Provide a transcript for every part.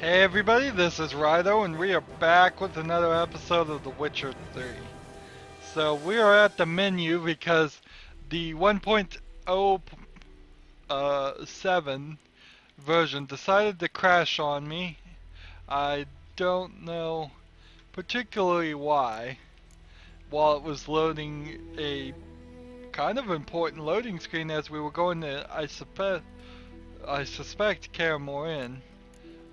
Hey everybody, this is Rydo, and we are back with another episode of The Witcher 3. So we are at the menu because the 1.07 version decided to crash on me. I don't know particularly why. While it was loading a kind of important loading screen as we were going to, I suspect Kaer Morhen.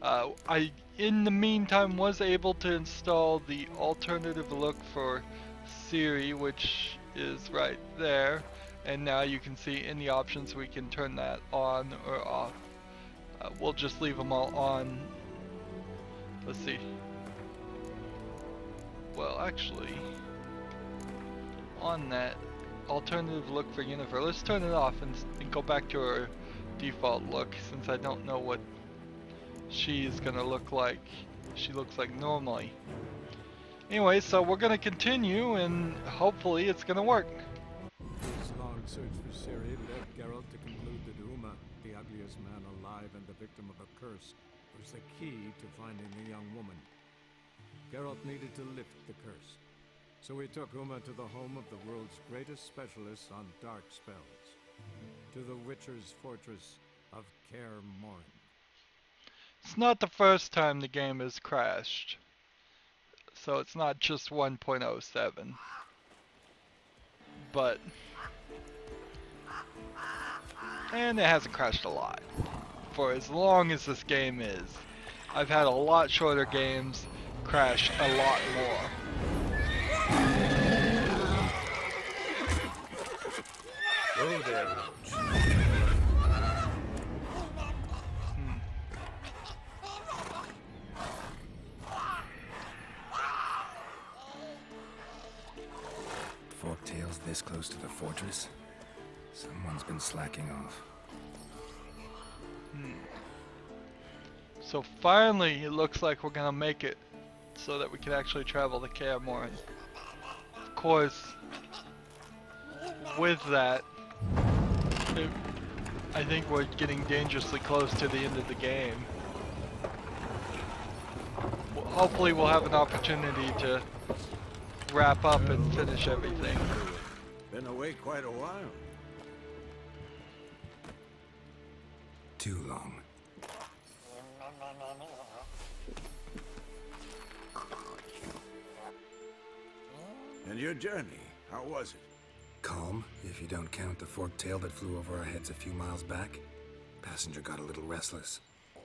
I, in the meantime, was able to install the alternative look for Siri, which is right there. And now you can see in the options we can turn that on or off. We'll just leave them all on. Let's see. Well, actually, on that alternative look for Yennefer, let's turn it off and go back to our default look, since I don't know what she's gonna look like. She looks like normally. Anyway, so we're gonna continue and hopefully it's gonna work. This long search for Ciri led Geralt to conclude that Uma, the ugliest man alive and the victim of a curse, was the key to finding the young woman. Geralt needed to lift the curse, so he took Uma to the home of the world's greatest specialists on dark spells, to the Witcher's fortress of Kaer Morhen. It's not the first time the game has crashed, so it's not just 1.07, but and it hasn't crashed a lot for as long as this game is. I've had a lot shorter games crash a lot more. Go there, Roach. Forktail's this close to the fortress? Someone's been slacking off. So finally, it looks like we're gonna make it so that we can actually travel to Kaer Morhen. Of course, with that, I think we're getting dangerously close to the end of the game. Hopefully we'll have an opportunity to wrap up and finish everything. Been away quite a while. Too long. And your journey, how was it? Calm, if you don't count the forktail that flew over our heads a few miles back. Passenger got a little restless.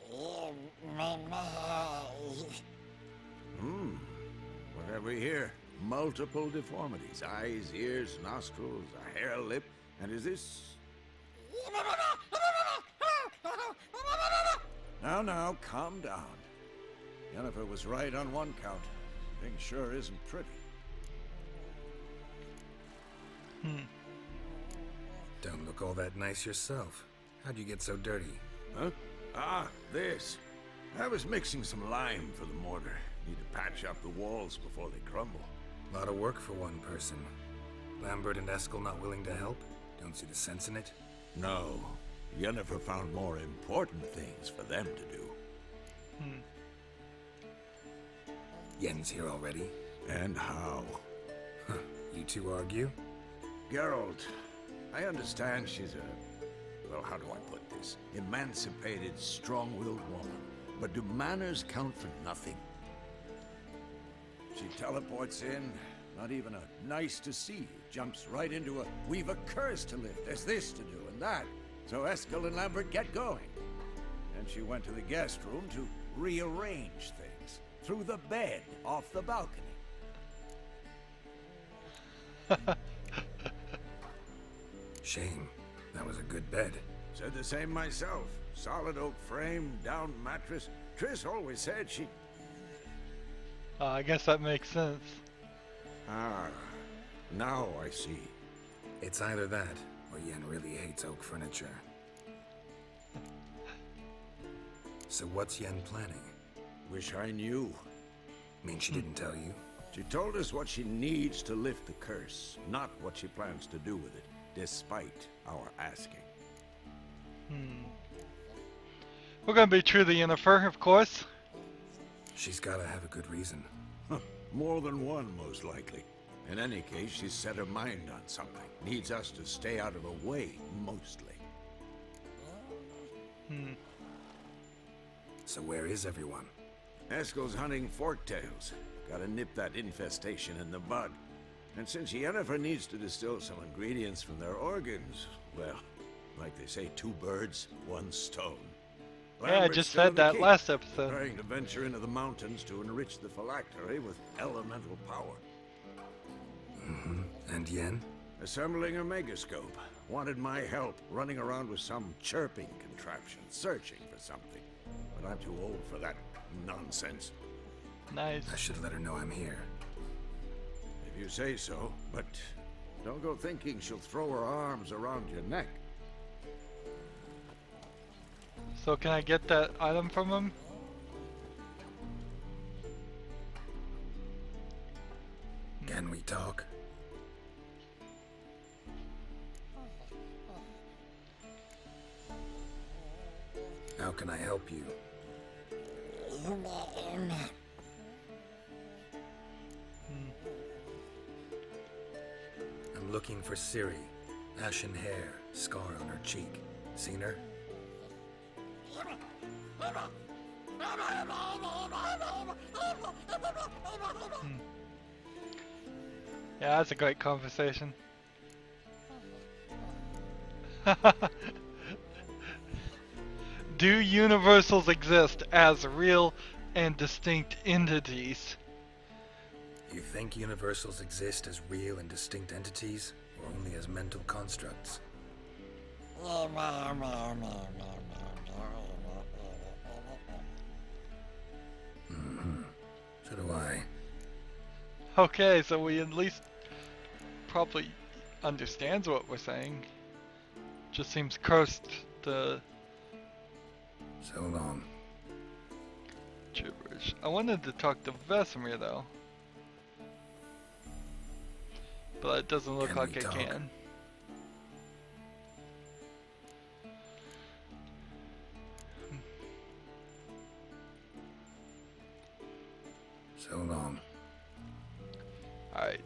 What have we here? Multiple deformities. Eyes, ears, nostrils, a hair lip. And is this... Now, calm down. Yennefer was right on one count. Thing sure isn't pretty. Don't look all that nice yourself. How'd you get so dirty? Huh? Ah, this. I was mixing some lime for the mortar. Need to patch up the walls before they crumble. Lot of work for one person. Lambert and Eskel not willing to help? Don't see the sense in it? No. Yennefer found more important things for them to do. Yen's here already? And how? You two argue? Geralt, I understand she's a... well, how do I put this? Emancipated, strong-willed woman. But do manners count for nothing? She teleports in, not even a nice to see you. Jumps right into a, we've a curse to lift, there's this to do and that. So Eskel and Lambert get going. And she went to the guest room to rearrange things. Through the bed, off the balcony. Shame. That was a good bed. Said the same myself. Solid oak frame, down mattress. Triss always said she... I guess that makes sense. Ah, now I see. It's either that, or Yen really hates oak furniture. So what's Yen planning? Wish I knew. Mean she didn't tell you? She told us what she needs to lift the curse, not what she plans to do with it, despite our asking. We're gonna be true to Yennefer, of course. She's gotta have a good reason. More than one, most likely. In any case, she's set her mind on something. Needs us to stay out of her way, mostly. So where is everyone? Eskel's hunting forktails. Gotta nip that infestation in the bud. And since Yennefer needs to distill some ingredients from their organs, well, like they say, 2 birds, 1 stone. Yeah, I Lambert's just still in said the that keep, last episode. trying to venture into the mountains to enrich the phylactery with elemental power. And Yen? Assembling a megascope. Wanted my help running around with some chirping contraption, searching for something. But I'm too old for that nonsense. Nice. I should let her know I'm here. If you say so, but don't go thinking she'll throw her arms around your neck. So can I get that item from him? Can we talk? How can I help you? I'm looking for Ciri. Ashen hair, scar on her cheek. Seen her? Yeah, that's a great conversation. Do universals exist as real and distinct entities? You think universals exist as real and distinct entities, or only as mental constructs? So do I. Okay, so we at least probably understands what we're saying. Just seems cursed to So long. gibberish. I wanted to talk to Vesemir though. But it doesn't look Can like we I talk? can. So long. Alright.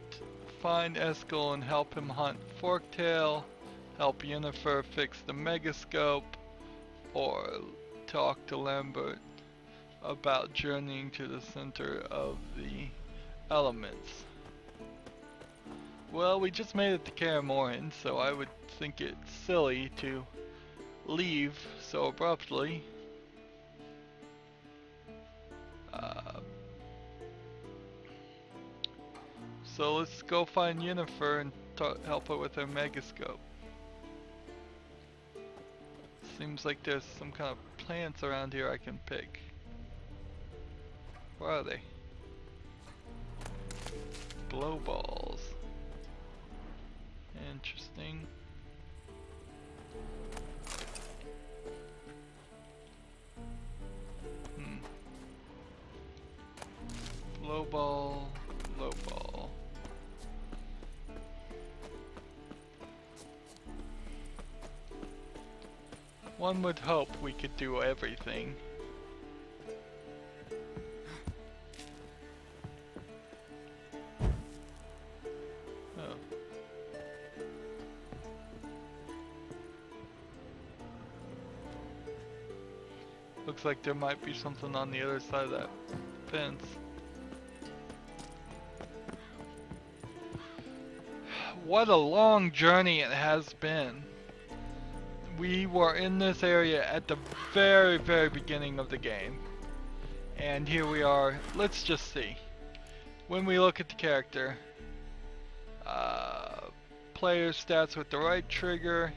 Find Eskel and help him hunt Forktail. Help Yennefer fix the megascope. Or talk to Lambert about journeying to the center of the elements. Well, we just made it to Kaer Morhen, so I would think it's silly to leave so abruptly. So let's go find Yennefer and help her with her megascope. Seems like there's some kind of plants around here I can pick. Where are they? Glow balls. Interesting. Glow ball, glow ball. One would hope we could do everything. Oh. Looks like there might be something on the other side of that fence. What a long journey it has been. We were in this area at the very, very beginning of the game. And here we are. Let's just see. When we look at the character, player stats with the right trigger,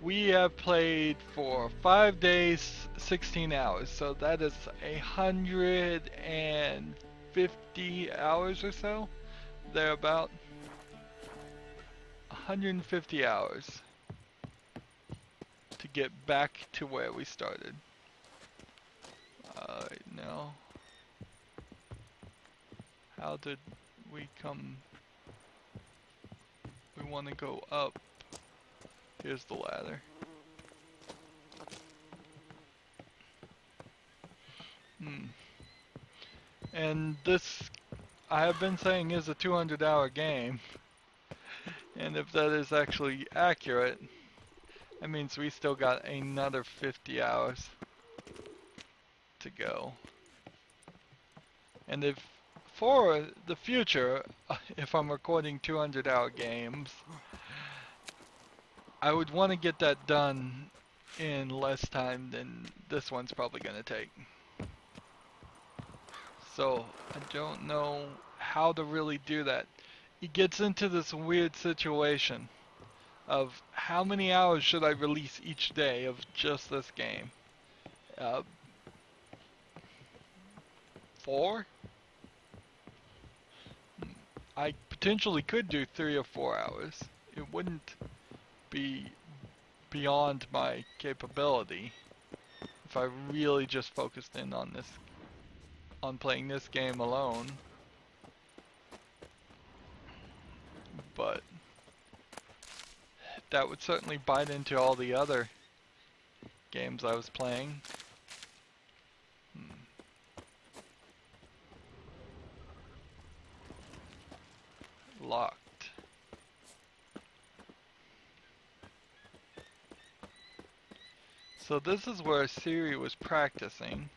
we have played for 5 days, 16 hours. So that is 150 hours or so, thereabout. 150 hours to get back to where we started. Now, how did we come? We want to go up. Here's the ladder. And this, I have been saying, is a 200-hour game. And if that is actually accurate, that means we still got another 50 hours to go. And if for the future, if I'm recording 200-hour games, I would want to get that done in less time than this one's probably going to take. So I don't know how to really do that. It gets into this weird situation of how many hours should I release each day of just this game? 4? I potentially could do 3 or 4 hours. It wouldn't be beyond my capability if I really just focused in on this, on playing this game alone. But that would certainly bite into all the other games I was playing. Locked. So this is where Siri was practicing.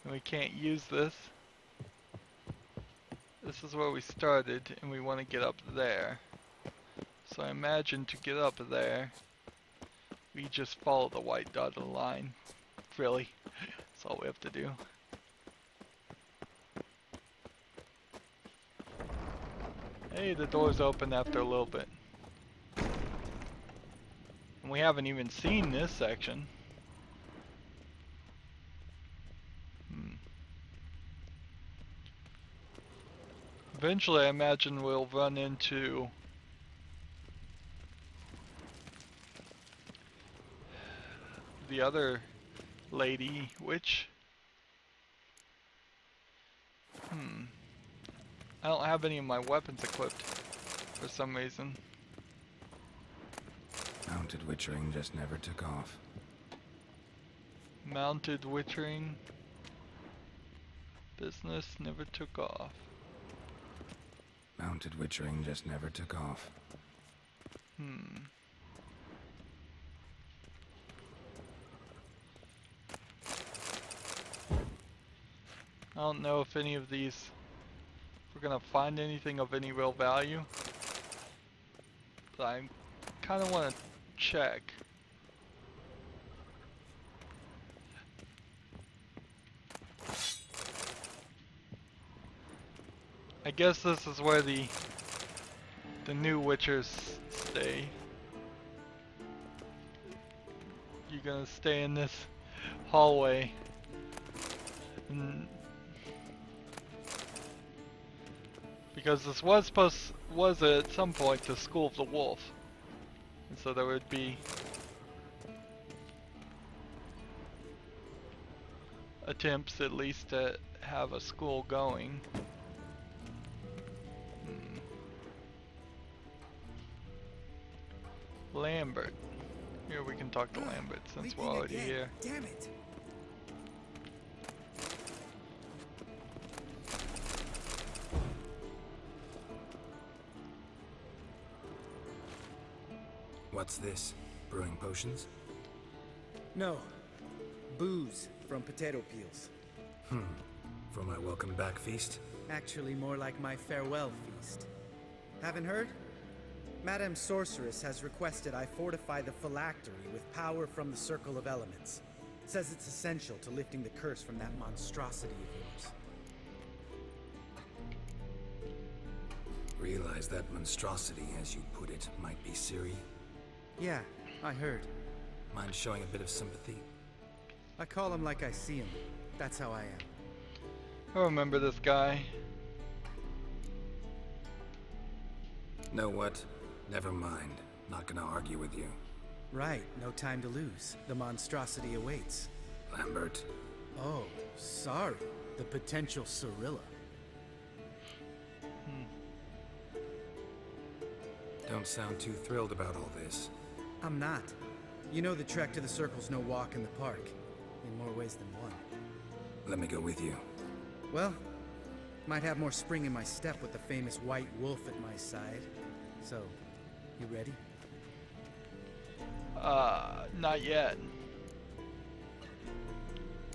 And we can't use this. This is where we started, and we want to get up there. So I imagine to get up there, we just follow the white dotted line. Really, that's all we have to do. Hey, the door's open after a little bit. And we haven't even seen this section. Eventually, I imagine we'll run into the other lady witch. I don't have any of my weapons equipped for some reason. Mounted witchering just never took off. Mounted witchering business never took off. Mounted witchering just never took off. I don't know if any of these, if we're gonna find anything of any real value. But I kind of want to check. I guess this is where the new witchers stay. You're gonna stay in this hallway. Because this was at some point the School of the Wolf. And so there would be attempts at least to have a school going. Lambert. Here we can talk to Lambert since we're already here. Damn it. What's this? Brewing potions? No. Booze from potato peels. For my welcome back feast? Actually more like my farewell feast. Haven't heard? Madame Sorceress has requested I fortify the phylactery with power from the Circle of Elements. Says it's essential to lifting the curse from that monstrosity of yours. Realize that monstrosity, as you put it, might be Siri. Yeah, I heard. Mind showing a bit of sympathy? I call him like I see him. That's how I am. I remember this guy. Know what? Never mind. Not gonna argue with you. Right, no time to lose. The monstrosity awaits. Lambert. Oh, sorry. The potential Cirilla. Don't sound too thrilled about all this. I'm not. You know the trek to the Circle's no walk in the park. In more ways than one. Let me go with you. Well, might have more spring in my step with the famous white wolf at my side. So, you ready? Not yet.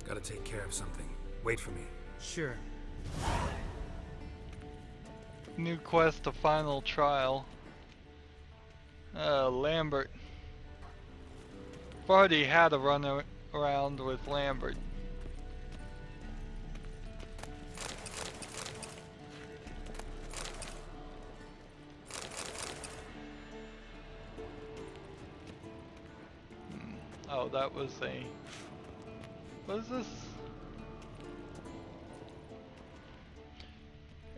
Gotta take care of something. Wait for me. Sure. New quest, the final trial. Lambert. I've already had a run around with Lambert. Oh, that was a... What is this?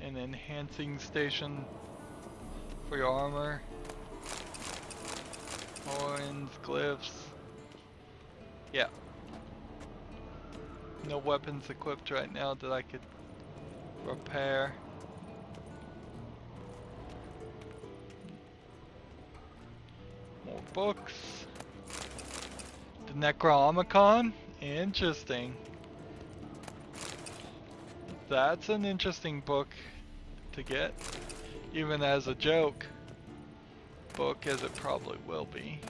An enhancing station for your armor. Horns, glyphs. Yeah. No weapons equipped right now that I could repair. More books. The Necronomicon? Interesting. That's an interesting book to get. Even as a joke book, as it probably will be.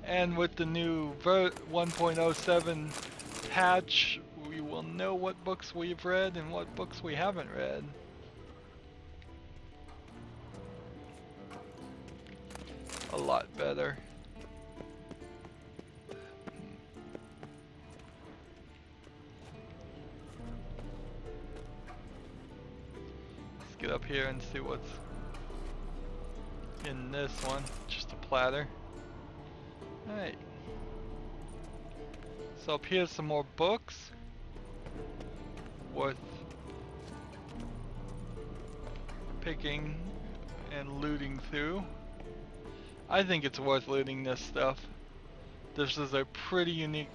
And with the new 1.07 patch, we will know what books we've read and what books we haven't read. A lot better. Let's get up here and see what's in this one. Just a platter. Alright. So up here's some more books. Worth picking and looting through. I think it's worth looting this stuff. This is a pretty unique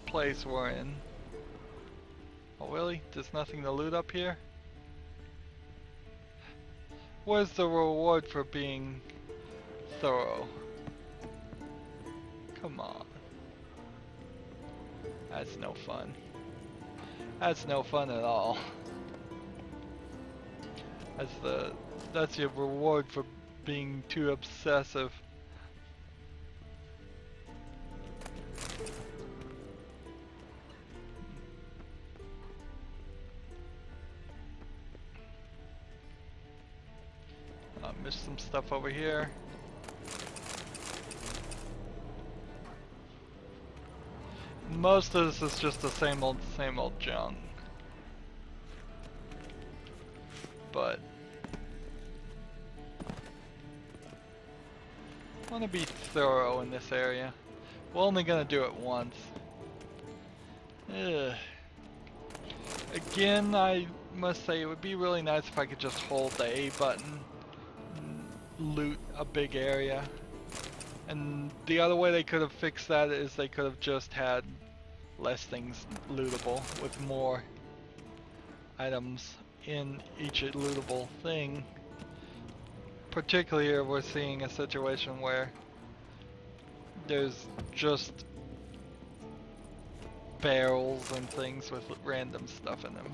place we're in. Oh really? There's nothing to loot up here? Where's the reward for being thorough? Come on. That's no fun. That's no fun at all. That's your reward for being too obsessive. Missed some stuff over here. Most of this is just the same old junk. But I want to be thorough in this area. We're only gonna do it once. Ugh. Again, I must say it would be really nice if I could just hold the A button and loot a big area. And the other way they could have fixed that is they could have just had less things lootable with more items in each lootable thing. Particularly here we're seeing a situation where there's just barrels and things with random stuff in them.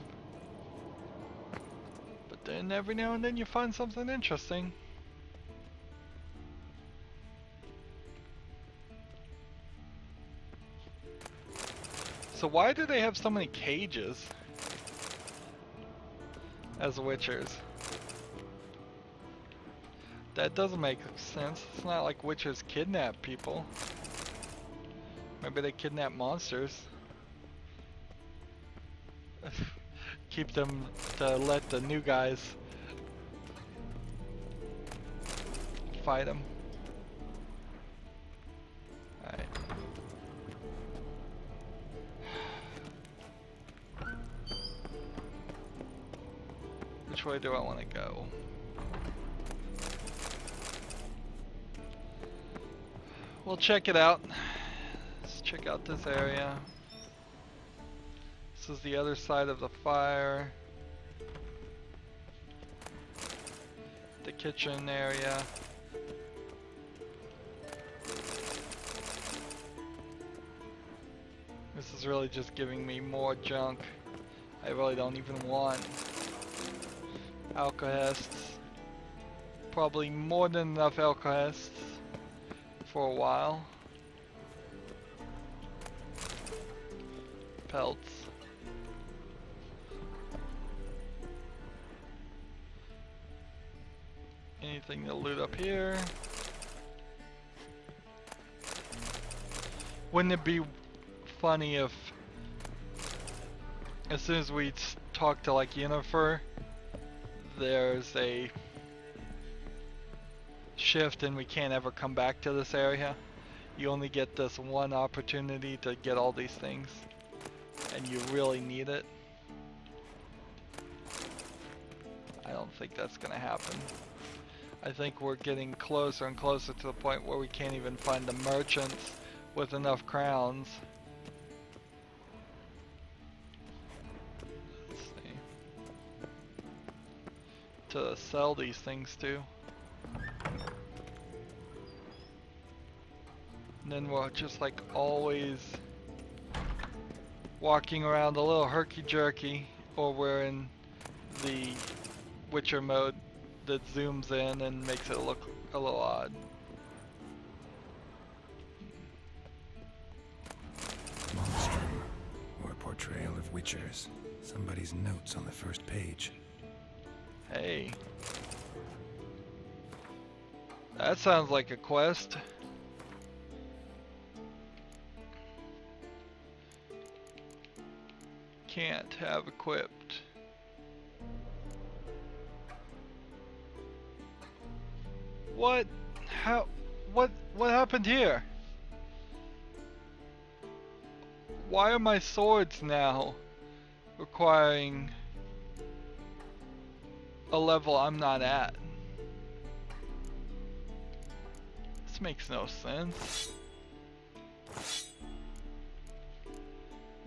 But then every now and then you find something interesting. So why do they have so many cages as witchers? That doesn't make sense. It's not like witchers kidnap people. Maybe they kidnap monsters. Keep them to let the new guys fight them. Alright. Which way do I want to go? We'll check it out. Let's check out this area. This is the other side of the fire. The kitchen area. This is really just giving me more junk. I really don't even want alcohests. Probably more than enough alcohests for a while. Pelts. Anything to loot up here? Wouldn't it be funny if, as soon as we talk to like Yennefer, there's a shift and we can't ever come back to this area? You only get this one opportunity to get all these things, and you really need it. I don't think that's gonna happen. I think we're getting closer and closer to the point where we can't even find the merchants with enough crowns. Let's see. To sell these things to. And then we're just like always walking around a little herky-jerky, or we're in the Witcher mode that zooms in and makes it look a little odd. Monstrum, or a portrayal of witchers. Somebody's notes on the first page. Hey. That sounds like a quest. Can't have equipped. What? How? What happened here? Why are my swords now requiring a level I'm not at? This makes no sense.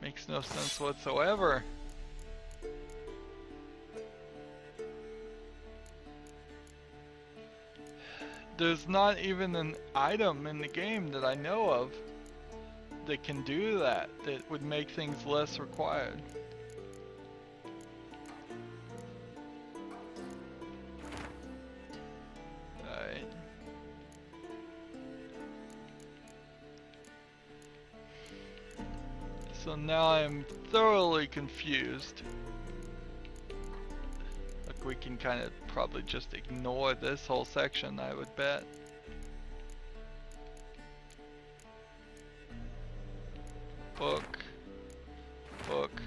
Makes no sense whatsoever. There's not even an item in the game that I know of that can do that, that would make things less required. Alright. So now I'm thoroughly confused. Look, we can kind of probably just ignore this whole section, I would bet. Book. Book.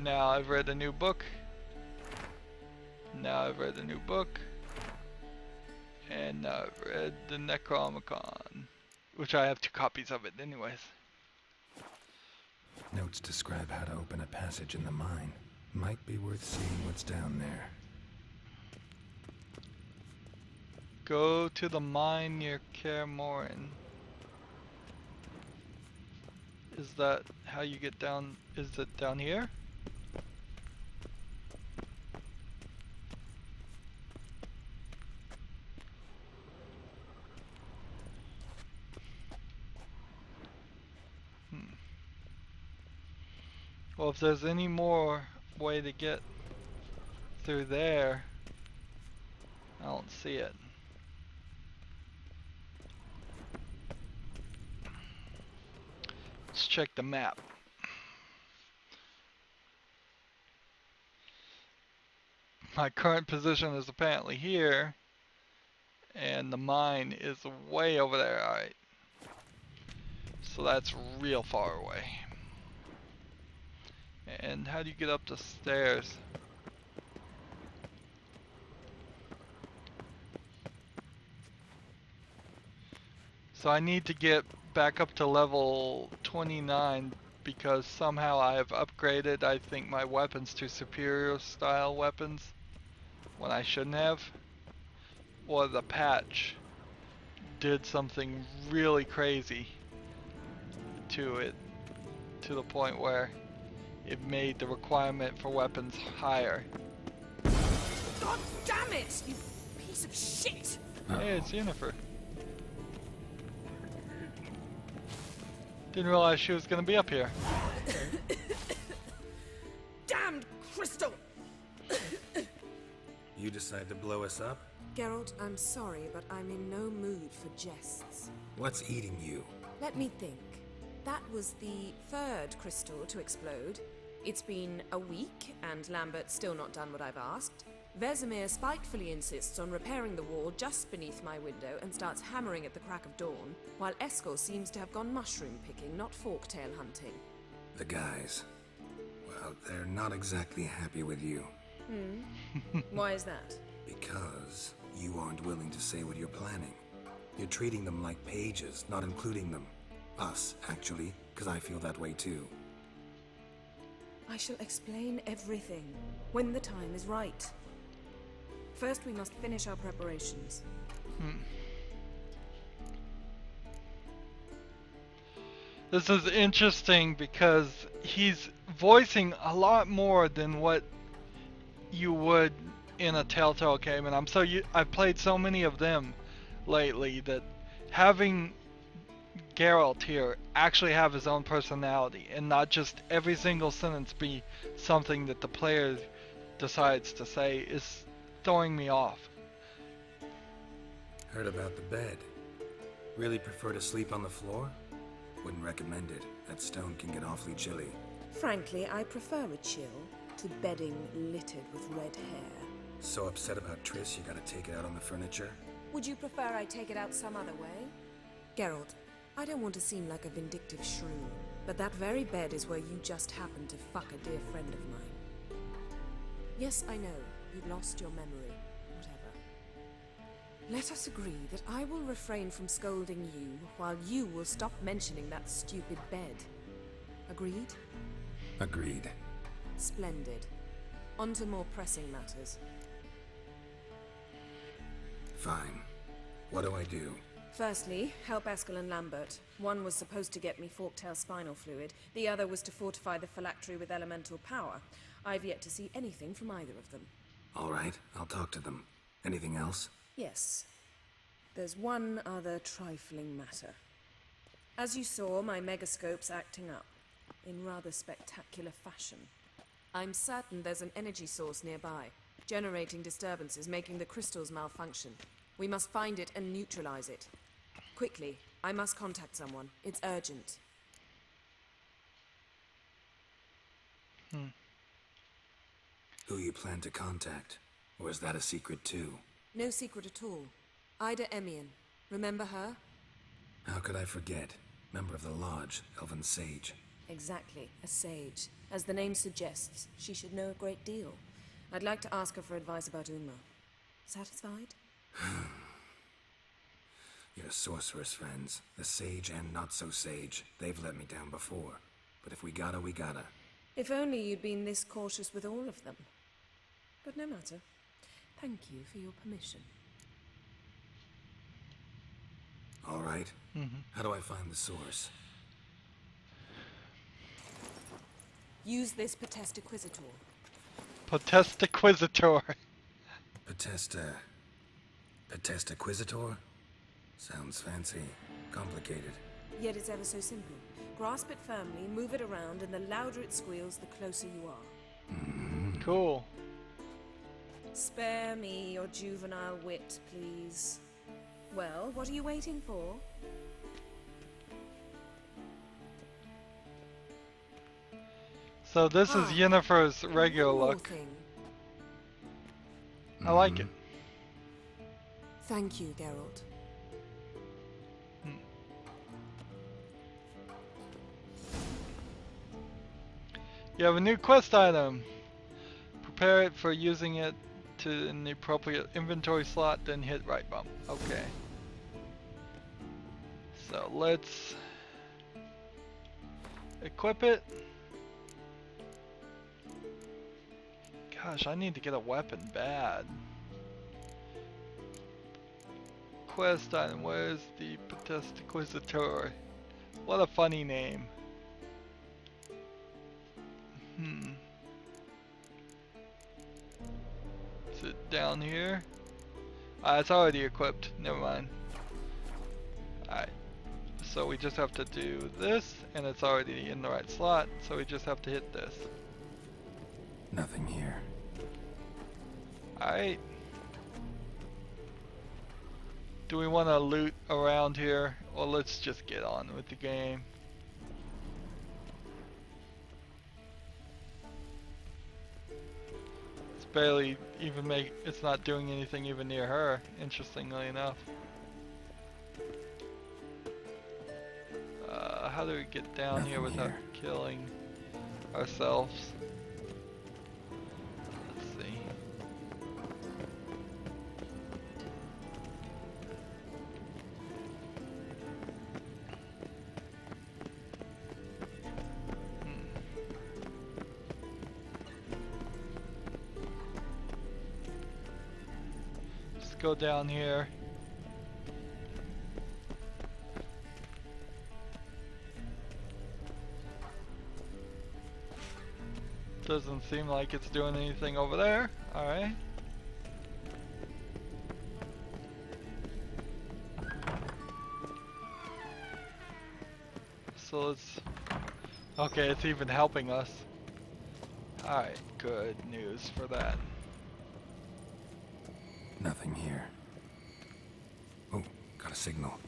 Now I've read a new book. Now I've read a new book. And now I've read the Necronomicon, which I have 2 copies of it anyways. Notes describe how to open a passage in the mine. Might be worth seeing what's down there. Go to the mine near Kaer Morhen. Is that how you get down? Is it down here? Well, if there's any more way to get through there, I don't see it. Let's check the map. My current position is apparently here, and the mine is way over there. Alright. So that's real far away. And how do you get up the stairs? So I need to get back up to level 29 because somehow I have upgraded, I think, my weapons to superior style weapons when I shouldn't have. Or the patch did something really crazy to it, to the point where it made the requirement for weapons higher. God damn it, you piece of shit! Hey, it's Yennefer. Didn't realize she was gonna be up here. crystal! You decide to blow us up? Geralt, I'm sorry, but I'm in no mood for jests. What's eating you? Let me think. That was the third crystal to explode. It's been a week, and Lambert's still not done what I've asked. Vesemir spitefully insists on repairing the wall just beneath my window and starts hammering at the crack of dawn, while Eskel seems to have gone mushroom picking, not forktail hunting. The guys. Well, they're not exactly happy with you. Why is that? Because you aren't willing to say what you're planning. You're treating them like pages, not including them. Us, actually, because I feel that way too. I shall explain everything when the time is right. First, we must finish our preparations. This is interesting because he's voicing a lot more than what you would in a Telltale game, and I've played so many of them lately that having Geralt here actually have his own personality and not just every single sentence be something that the player decides to say is throwing me off. Heard about the bed. Really prefer to sleep on the floor? Wouldn't recommend it. That stone can get awfully chilly. Frankly, I prefer a chill to bedding littered with red hair. So upset about Triss you gotta take it out on the furniture? Would you prefer I take it out some other way? Geralt, I don't want to seem like a vindictive shrew, but that very bed is where you just happened to fuck a dear friend of mine. Yes, I know, you'd lost your memory. Whatever. Let us agree that I will refrain from scolding you, while you will stop mentioning that stupid bed. Agreed? Agreed. Splendid. On to more pressing matters. Fine. What do I do? Firstly, help Eskel and Lambert. One was supposed to get me forktail spinal fluid, the other was to fortify the phylactery with elemental power. I've yet to see anything from either of them. All right, I'll talk to them. Anything else? Yes. There's one other trifling matter. As you saw, my megascope's acting up, in rather spectacular fashion. I'm certain there's an energy source nearby, generating disturbances, making the crystals malfunction. We must find it and neutralize it. Quickly, I must contact someone. It's urgent. Who you plan to contact? Or is that a secret too? No secret at all. Ida Emian. Remember her? How could I forget? Member of the Lodge, Elven Sage. Exactly, a sage. As the name suggests, she should know a great deal. I'd like to ask her for advice about Uma. Satisfied? Your sorceress friends, the sage and not so sage, they've let me down before. But if we gotta, we gotta. If only you'd been this cautious with all of them. But no matter. Thank you for your permission. All right. How do I find the source? Use this Potestaquizator. Potestaquizator. Potestaquizator? Sounds fancy. Complicated. Yet it's ever so simple. Grasp it firmly, move it around, and the louder it squeals, the closer you are. Cool. Spare me your juvenile wit, please. Well, what are you waiting for? So this is Yennefer's regular One more look. thing. I like it. Thank you, Geralt. You have a new quest item. Prepare it for using it in the appropriate inventory slot, then hit right bump. Okay. So let's equip it. Gosh, I need to get a weapon bad. Quest item, where's the Potestaquizator? What a funny name. Is it down here? It's already equipped. Never mind. Alright. So we just have to do this, and it's already in the right slot, so we just have to hit this. Nothing here. Alright. Do we want to loot around here? Or let's just get on with the game. It's barely even it's not doing anything even near her, interestingly enough. How do we get down Nothing here without here. killing ourselves? Let's see. Just go down here. Doesn't seem like it's doing anything over there. Alright. So let's... Okay, it's even helping us. Alright, good news for that. Nothing here. Oh, got a signal.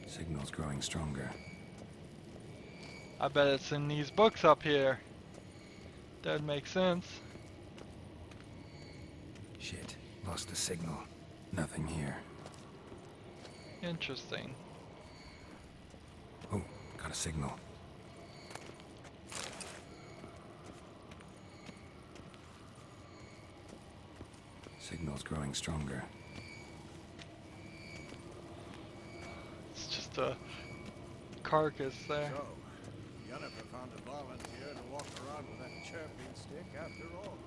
Signal's growing stronger. I bet it's in these books up here. That makes sense. Shit, lost the signal. Nothing here. Interesting. Oh, got a signal. Signal's growing stronger. It's just a carcass there. So, Yennefer found a volunteer to walk around with that chirping stick after all.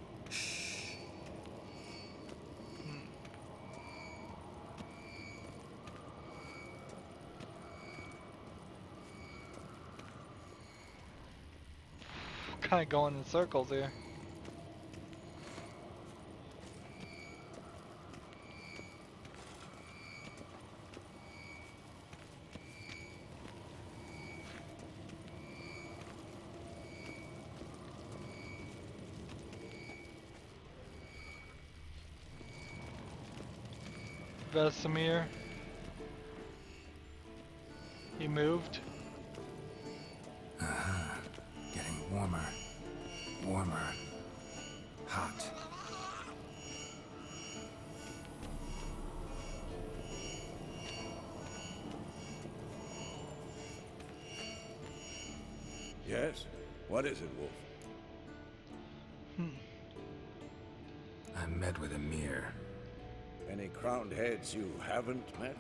Kind of going in circles here. Vesemir. He moved. Getting warmer. Warmer. Hot. Yes? What is it, Wolf? I met with Emir. Any crowned heads you haven't met?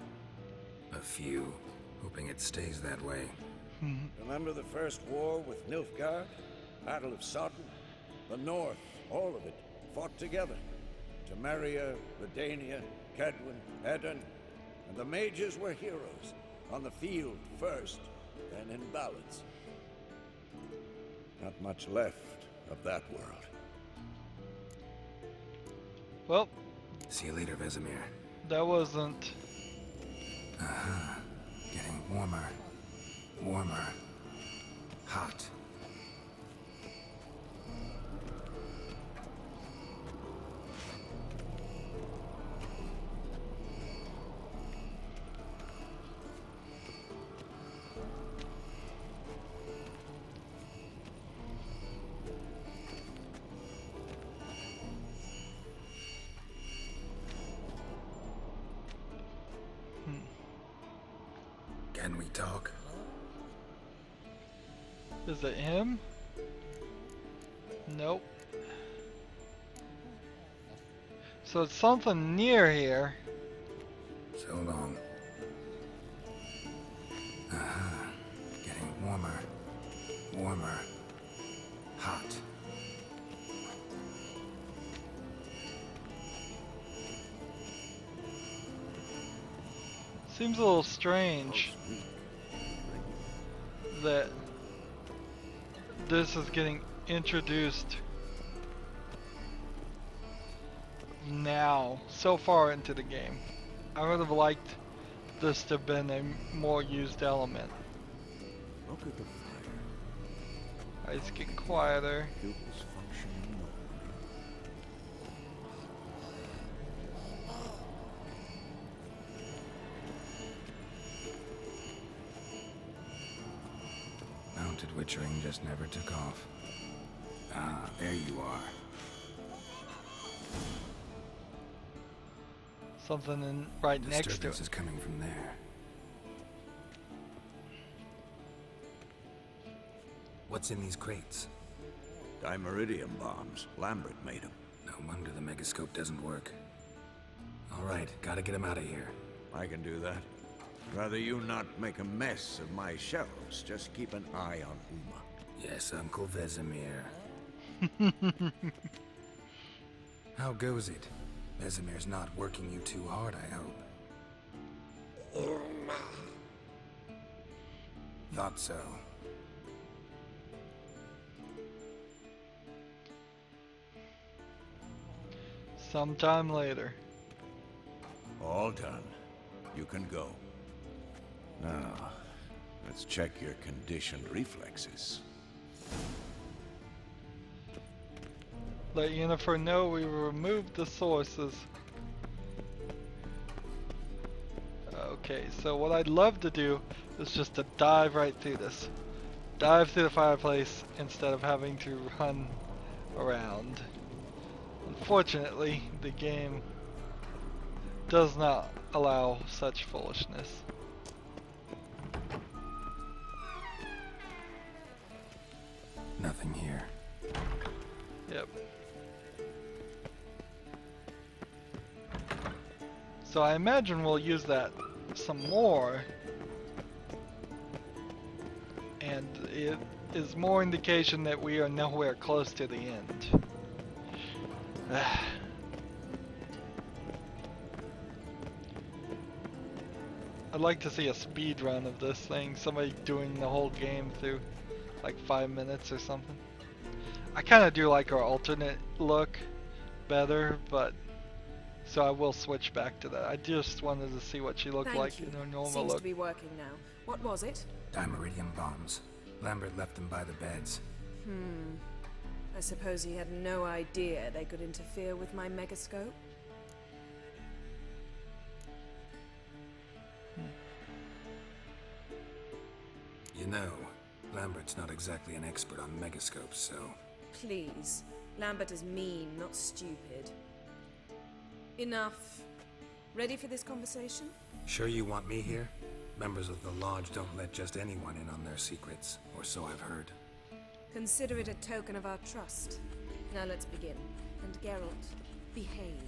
A few. Hoping it stays that way. Remember the first war with Nilfgaard? Battle of Sodden? The North, all of it, fought together. Temeria, Redania, Kedwin, Edirn, and the mages were heroes. On the field first, then in ballads. Not much left of that world. Well, See you later, Vesemir. that wasn't... Getting warmer. Warmer. Hot. Can we talk? Is it him? Nope. So it's something near here. So long. Getting warmer. Warmer. Hot. Seems a little strange that this is getting introduced now, so far into the game. I would have liked this to have been a more used element. Look at the fire. It's getting quieter. Pupils functioning normally. Mounted witchering just never took off. Ah, there you are. Something right next to Disturbance it. is coming from there. What's in these crates? Dimeridium bombs. Lambert made them. No wonder the megascope doesn't work. All right, gotta get him out of here. I can do that. Rather you not make a mess of my shelves. Just keep an eye on Uma. Yes, Uncle Vesemir. How goes it? Vesemir's not working you too hard, I hope. Thought so. Sometime later. All done. You can go. Now, let's check your conditioned reflexes. Let Yennefer know we removed the sources. Okay, so what I'd love to do is just to dive right through this. Dive through the fireplace instead of having to run around. Unfortunately, the game does not allow such foolishness. Nothing here. Yep. So I imagine we'll use that some more. And it is more indication that we are nowhere close to the end. I'd like to see a speed run of this thing. Somebody doing the whole game through like 5 minutes or something. I kind of do like our alternate look better, but so I will switch back to that. I just wanted to see what she looked like in her normal Seems look. to be working now. What was it? Dimeridium bombs. Lambert left them by the beds. I suppose he had no idea they could interfere with my megascope. You know, Lambert's not exactly an expert on megascopes, so... Please. Lambert is mean, not stupid. Enough. Ready for this conversation? Sure you want me here? Members of the Lodge don't let just anyone in on their secrets, or so I've heard. Consider it a token of our trust. Now let's begin. And Geralt, behave,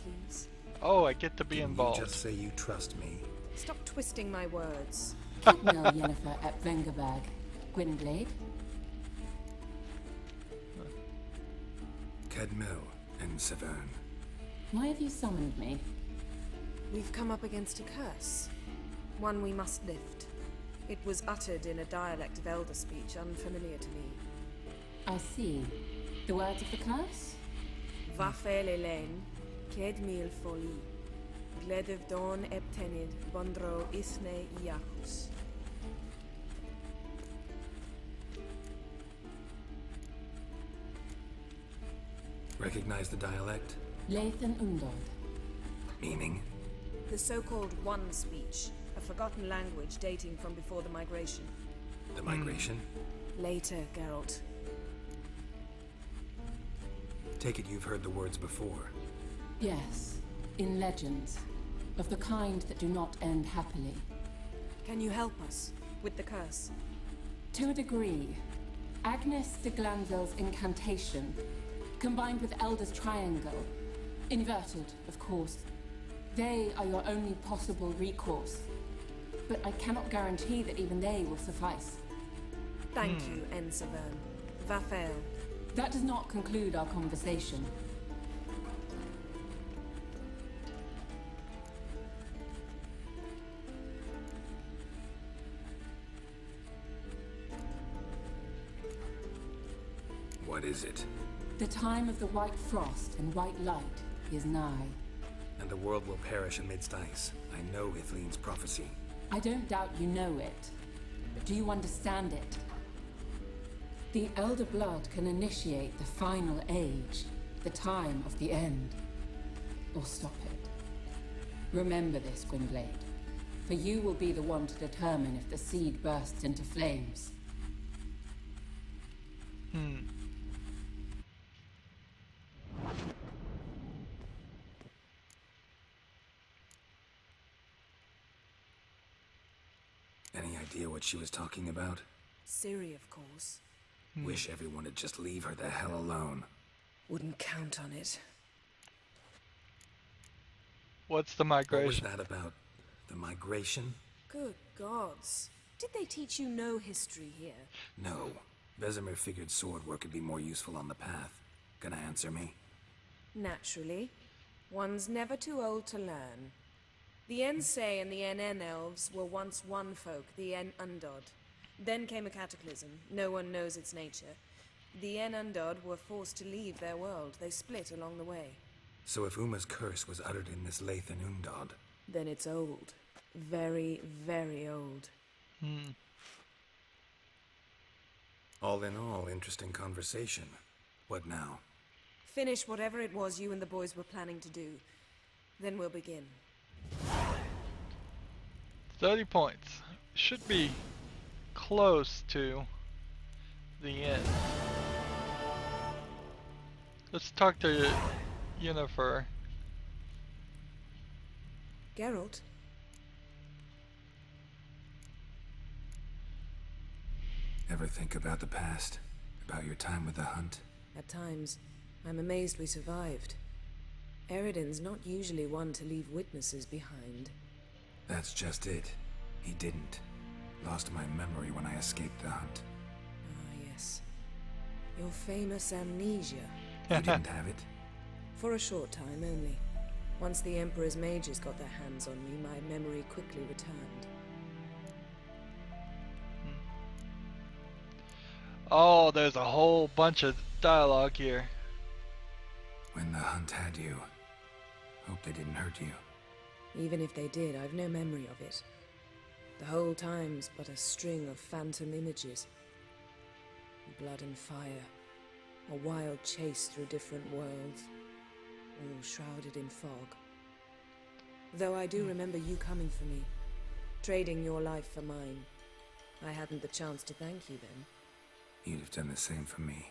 please. Oh, I get to be Didn't involved. you just say you trust me? Stop twisting my words. Cadmel Yennefer at Vengerberg. Gwynblade? Cadmel and Severn. Why have you summoned me? We've come up against a curse. One we must lift. It was uttered in a dialect of Elder speech unfamiliar to me. I see. The words of the curse? Vafel Elaine, Kedmil Foli, Gledev Don Eptenid, Bondro Isne Iacus. Recognize the dialect? Lathan Undod. Meaning? The so-called One speech, a forgotten language dating from before the migration. The migration? Later, Geralt. Take it you've heard the words before. Yes, in legends. Of the kind that do not end happily. Can you help us with the curse? To a degree. Agnes de Glanville's incantation, combined with Elder's triangle, inverted, of course. They are your only possible recourse. But I cannot guarantee that even they will suffice. Thank you, Ensevern. Vafel. That does not conclude our conversation. What is it? The time of the white frost and white light is nigh. And the world will perish amidst ice. I know Ithleen's prophecy. I don't doubt you know it. But do you understand it? The Elder Blood can initiate the final age, the time of the end, or stop it. Remember this, Gwynblade, for you will be the one to determine if the seed bursts into flames. Any idea what she was talking about? Ciri, of course. Wish everyone would just leave her the hell alone. Wouldn't count on it. What's the What was migration? that about? The migration? Good gods. Did they teach you no history here? No. Vesemir figured sword work would be more useful on the path. Gonna answer me? Naturally. One's never too old to learn. The Ensei and the NN elves were once one folk, the En Undod. Then came a cataclysm. No one knows its nature. The En Undod were forced to leave their world. They split along the way. So if Uma's curse was uttered in this Lathan Undod, Then it's old. Very, very old. all in all, interesting conversation. What now? Finish whatever it was you and the boys were planning to do. Then we'll begin. 30 points. Should be close to the end. Let's talk to Yennefer. Geralt? Ever think about the past? About your time with the hunt? At times, I'm amazed we survived. Eridan's not usually one to leave witnesses behind. That's just it. He didn't. Lost my memory when I escaped the hunt. Ah, yes. Your famous amnesia. You didn't have it? For a short time only. Once the Emperor's mages got their hands on me, my memory quickly returned. Oh, there's a whole bunch of dialogue here. When the hunt had you. Hope they didn't hurt you. Even if they did, I've no memory of it. The whole time's but a string of phantom images. Blood and fire. A wild chase through different worlds. All shrouded in fog. Though I do remember you coming for me. Trading your life for mine. I hadn't the chance to thank you then. You'd have done the same for me.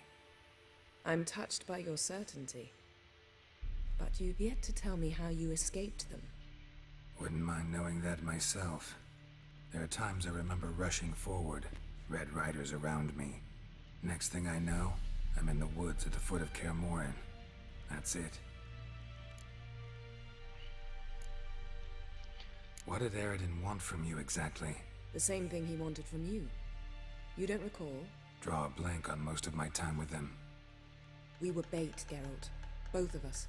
I'm touched by your certainty. But you've yet to tell me how you escaped them. Wouldn't mind knowing that myself. There are times I remember rushing forward, red riders around me. Next thing I know, I'm in the woods at the foot of Kaer Morhen. That's it. What did Eridan want from you exactly? The same thing he wanted from you. You don't recall? Draw a blank on most of my time with them. We were bait, Geralt. Both of us.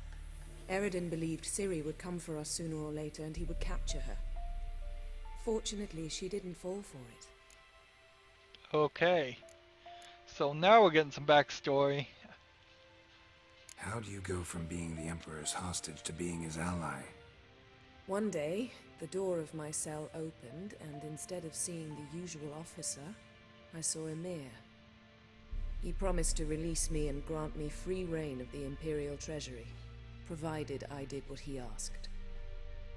Eridan believed Ciri would come for us sooner or later and he would capture her. Fortunately, she didn't fall for it. Okay. So now we're getting some backstory. How do you go from being the Emperor's hostage to being his ally? One day, the door of my cell opened, and instead of seeing the usual officer, I saw Emir. He promised to release me and grant me free reign of the Imperial Treasury, provided I did what he asked.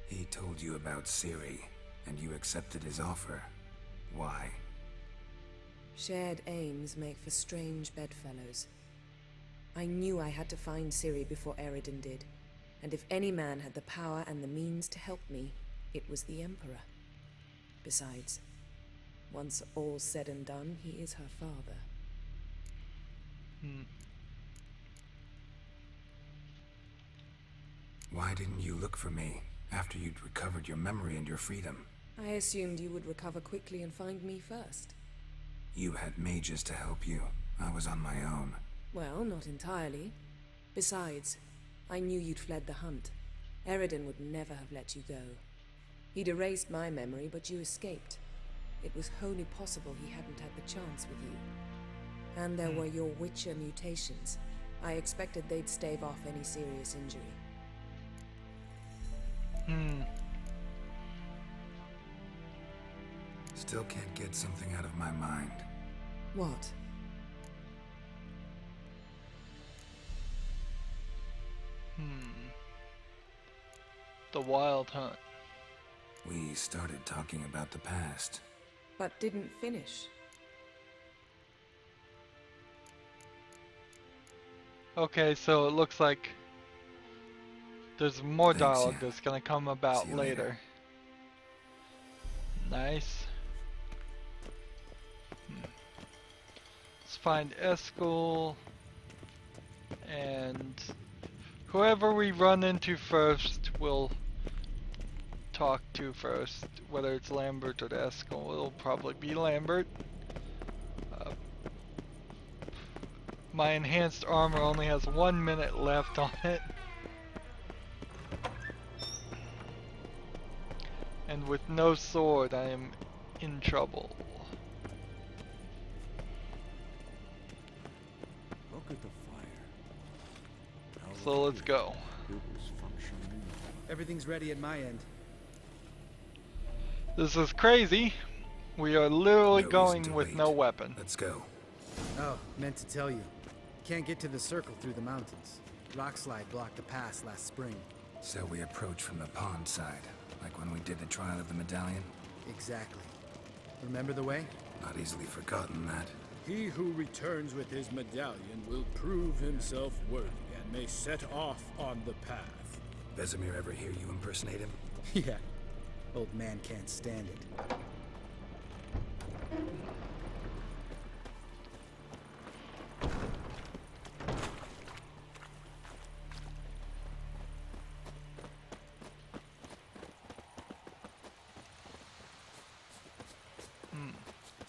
He told you about Ciri, and you accepted his offer. Why? Shared aims make for strange bedfellows. I knew I had to find Ciri before Eridan did, and if any man had the power and the means to help me, it was the Emperor. Besides, once all's said and done, he is her father. Why didn't you look for me after you'd recovered your memory and your freedom? I assumed you would recover quickly and find me first. You had mages to help you. I was on my own. Well, not entirely. Besides, I knew you'd fled the hunt. Eridan would never have let you go. He'd erased my memory, but you escaped. It was wholly possible he hadn't had the chance with you. And there were your Witcher mutations. I expected they'd stave off any serious injury. Still can't get something out of my mind. What? The Wild Hunt. We started talking about the past. But didn't finish. Okay, so it looks like there's more Thanks, dialogue yeah. that's gonna come See about you later. later. Nice. Let's find Eskel and whoever we run into first, we'll talk to first. Whether it's Lambert or Eskel, it'll probably be Lambert. My enhanced armor only has 1 minute left on it. And with no sword, I am in trouble. Look at the fire. How So let's go. it was functioning. Everything's ready at my end. This is crazy. We are literally No reason going to with wait. no weapon. Let's go. Oh, meant to tell you. Can't get to the circle through the mountains. Rockslide blocked the pass last spring. So we approach from the pond side, like when we did the trial of the medallion. Exactly. Remember the way? Not easily forgotten that. He who returns with his medallion will prove himself worthy and may set off on the path. Vesemir ever hear you impersonate him? Yeah. Old man can't stand it.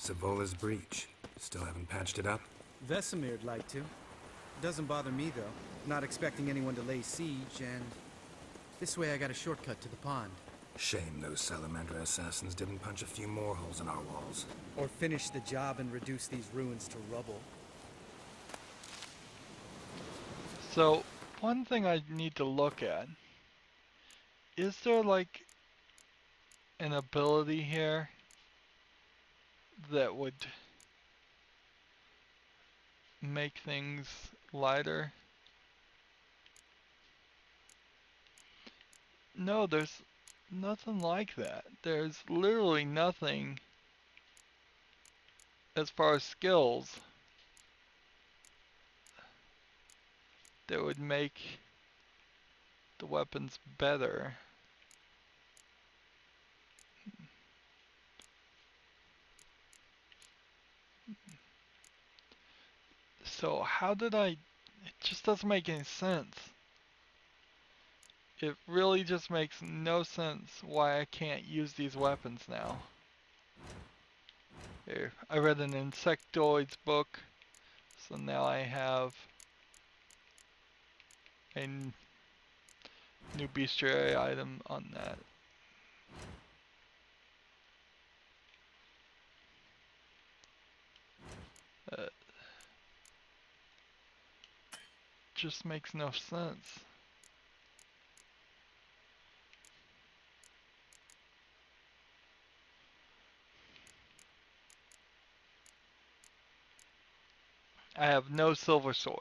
Savola's breach. Still haven't patched it up? Vesemir'd like to. Doesn't bother me, though. Not expecting anyone to lay siege, and this way I got a shortcut to the pond. Shame those Salamander assassins didn't punch a few more holes in our walls. Or finish the job and reduce these ruins to rubble. So, one thing I need to look at. Is there like an ability here that would make things lighter? No, there's nothing like that. There's literally nothing as far as skills that would make the weapons better. So how did it just doesn't make any sense. It really just makes no sense why I can't use these weapons now. Here, I read an insectoids book, so now I have a new bestiary item on that. Just makes no sense. I have no silver sword.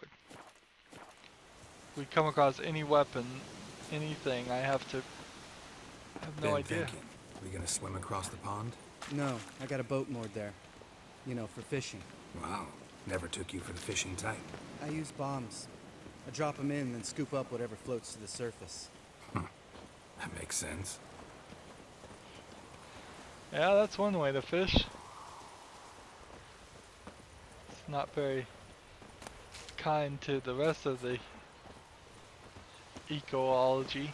If we come across any weapon, anything, I have no idea. Thinking. We gonna swim across the pond? No, I got a boat moored there. You know, for fishing. Wow. Never took you for the fishing type. I use bombs. I drop them in, then scoop up whatever floats to the surface. That makes sense. Yeah, that's one way to fish. It's not very kind to the rest of the ecology.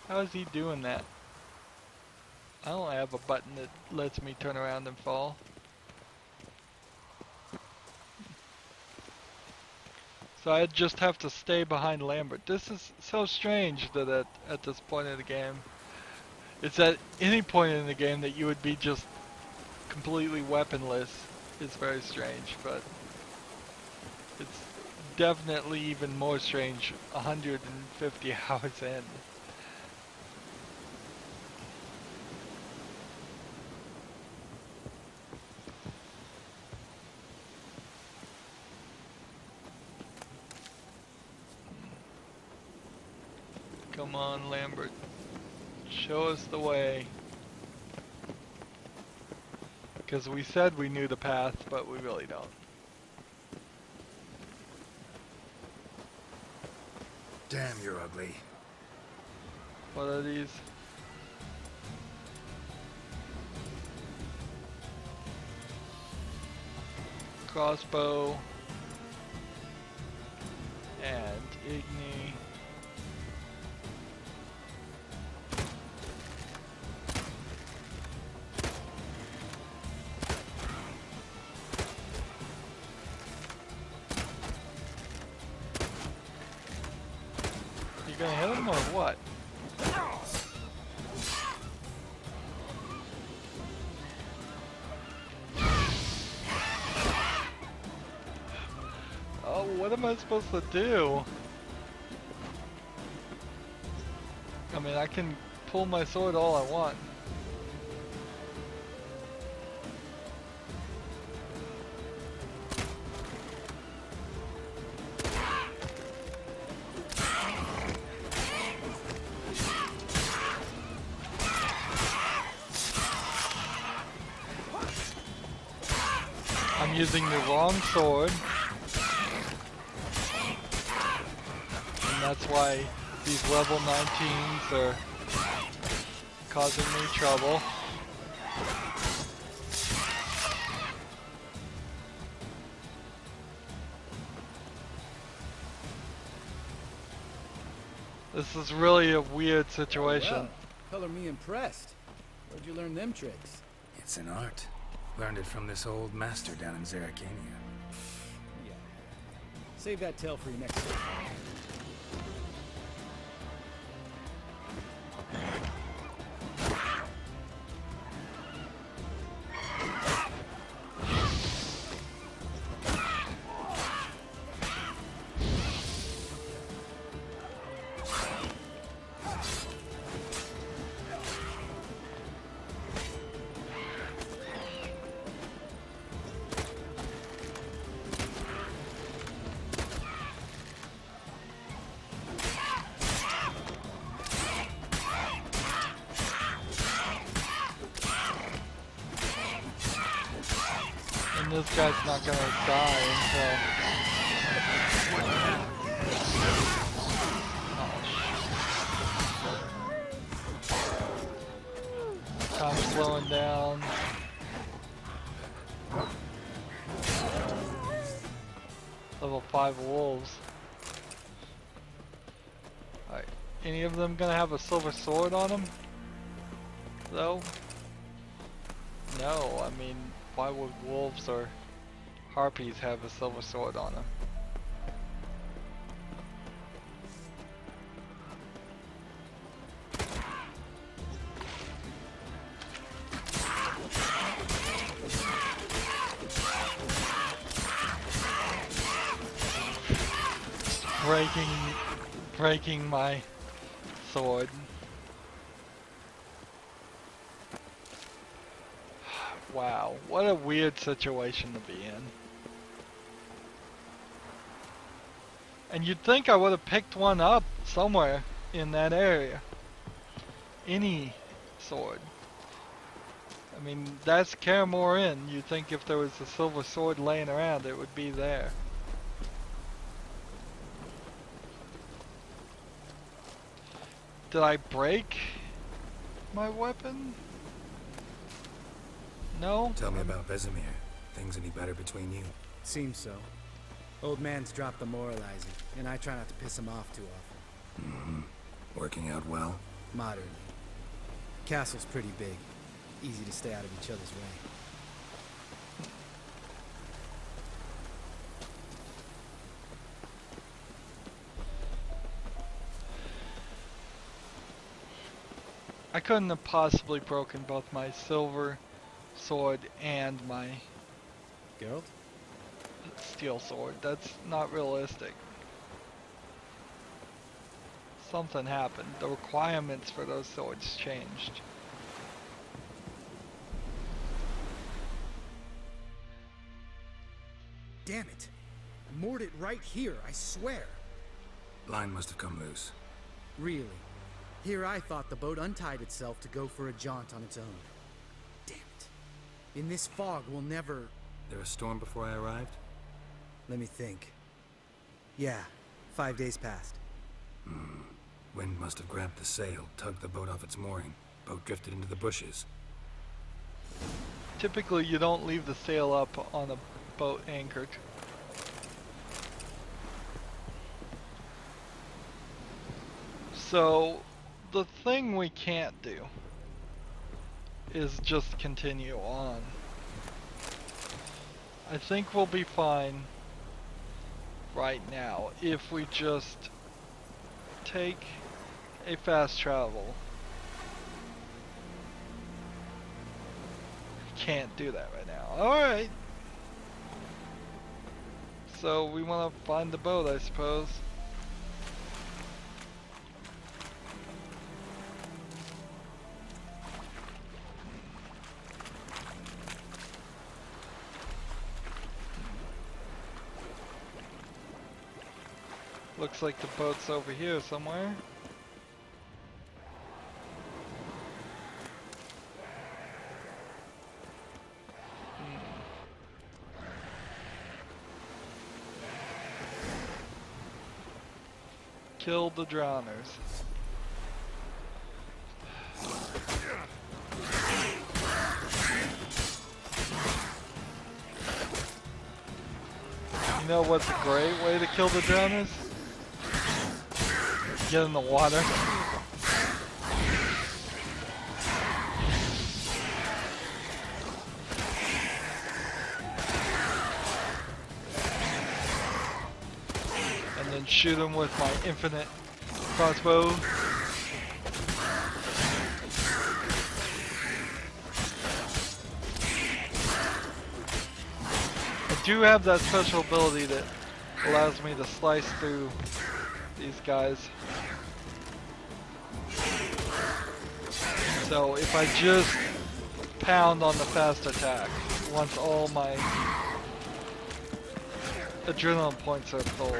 How is he doing that? I don't have a button that lets me turn around and fall. So I just have to stay behind Lambert. This is so strange that at this point in the game, it's at any point in the game that you would be just completely weaponless is very strange, but it's definitely even more strange 150 hours in. Come on, Lambert. Show us the way. Because we said we knew the path, but we really don't. Damn, you're ugly. What are these? Crossbow. And Igni. You gonna hit him or what? Oh, what am I supposed to do? I mean, I can pull my sword all I want. I'm using the wrong sword. And that's why these level 19s are causing me trouble. This is really a weird situation. Well, color me impressed. Where'd you learn them tricks? It's an art. Learned it from this old master down in Zerrikania. Yeah. Save that tale for your next session. And this guy's not gonna die until... Oh, time's slowing down. Level 5 wolves. Alright, any of them gonna have a silver sword on them? Though? No, I mean, why would wolves or harpies have a silver sword on them? Breaking my sword. Wow, what a weird situation to be in. And you'd think I would have picked one up somewhere in that area. Any sword. I mean, that's Kaer Morhen. You'd think if there was a silver sword laying around, it would be there. Did I break my weapon? No? Tell me about Vesemir. Things any better between you? Seems so. Old man's dropped the moralizing, and I try not to piss him off too often. Mm-hmm. Working out well? Moderately. Castle's pretty big. Easy to stay out of each other's way. I couldn't have possibly broken both my silver sword and my Geralt? steel sword. That's not realistic. Something happened. The requirements for those swords changed. Damn it! Moored it right here, I swear! Line must have come loose. Really? Here I thought the boat untied itself to go for a jaunt on its own. Damn it. In this fog, we'll never... There a storm before I arrived? Let me think. Yeah, 5 days passed. Wind must have grabbed the sail, tugged the boat off its mooring. Boat drifted into the bushes. Typically, you don't leave the sail up on a boat anchored. So, the thing we can't do is just continue on. I think we'll be fine right now if we just take a fast travel. Can't do that right now. Alright. So we want to find the boat, I suppose. Looks like the boat's over here somewhere. Kill the drowners. You know what's a great way to kill the drowners? Get in the water. And then shoot them with my infinite crossbow. I do have that special ability that allows me to slice through these guys. So if I just pound on the fast attack, once all my adrenaline points are full,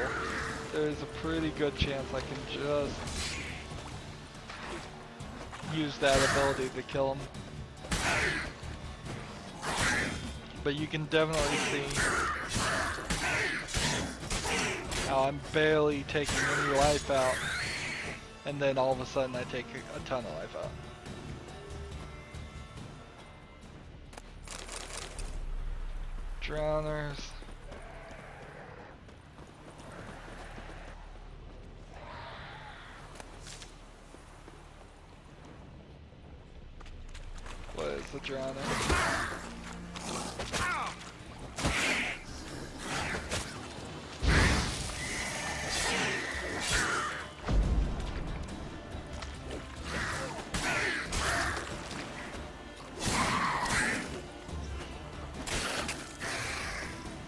there's a pretty good chance I can just use that ability to kill him. But you can definitely see how I'm barely taking any life out, and then all of a sudden I take a ton of life out. Drowners. What is the drowner?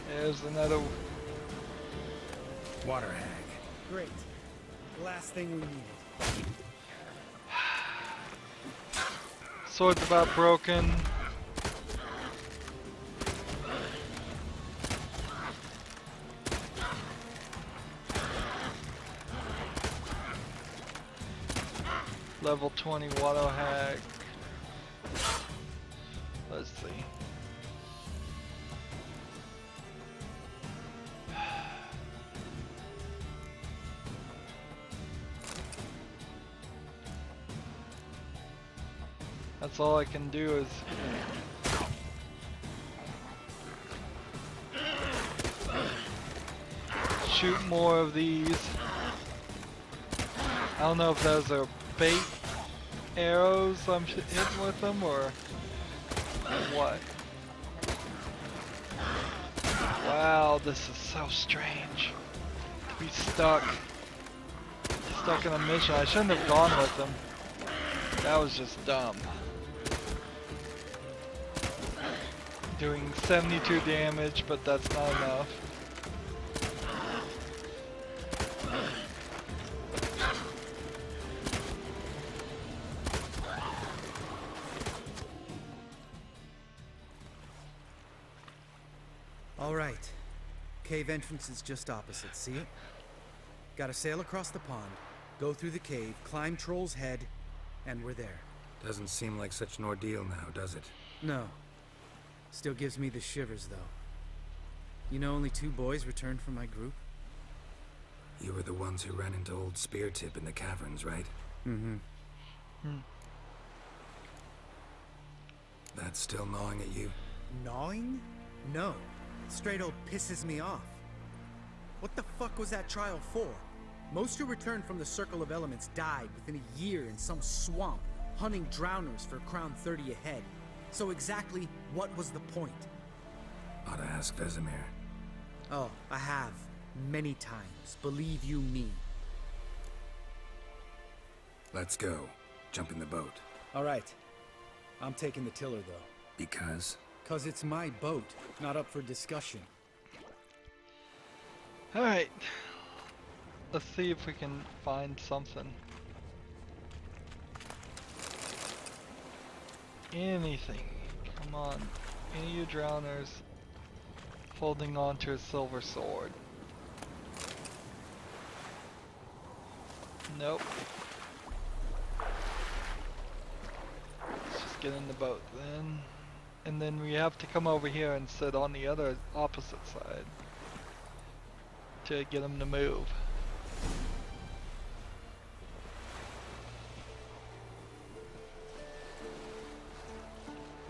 There's another Water hag. Great. Last thing we needed. sword's about broken. Level 20 Watto Hag. Let's see. That's all I can do is shoot more of these. I don't know if those are bait arrows I'm hitting with them or what. Wow, this is so strange. To be stuck in a mission. I shouldn't have gone with them. That was just dumb. Doing 72 damage, but that's not enough. All right. Cave entrance is just opposite, see it? Gotta sail across the pond, go through the cave, climb Troll's head, and we're there. Doesn't seem like such an ordeal now, does it? No. Still gives me the shivers, though. You know only 2 boys returned from my group? You were the ones who ran into old Speartip in the caverns, right? Mm-hmm. That's still gnawing at you? Gnawing? No. Straight old pisses me off. What the fuck was that trial for? Most who returned from the Circle of Elements died within a year in some swamp, hunting drowners for Crown 30 a head. So exactly what was the point? Ought to ask Vesemir. Oh, I have. Many times. Believe you me. Let's go. Jump in the boat. All right. I'm taking the tiller, though. Because? 'Cause it's my boat, not up for discussion. Alright. Let's see if we can find something. Anything. Come on. Any of you drowners holding on to a silver sword. Nope. Let's just get in the boat then. And then we have to come over here and sit on the other opposite side to get them to move.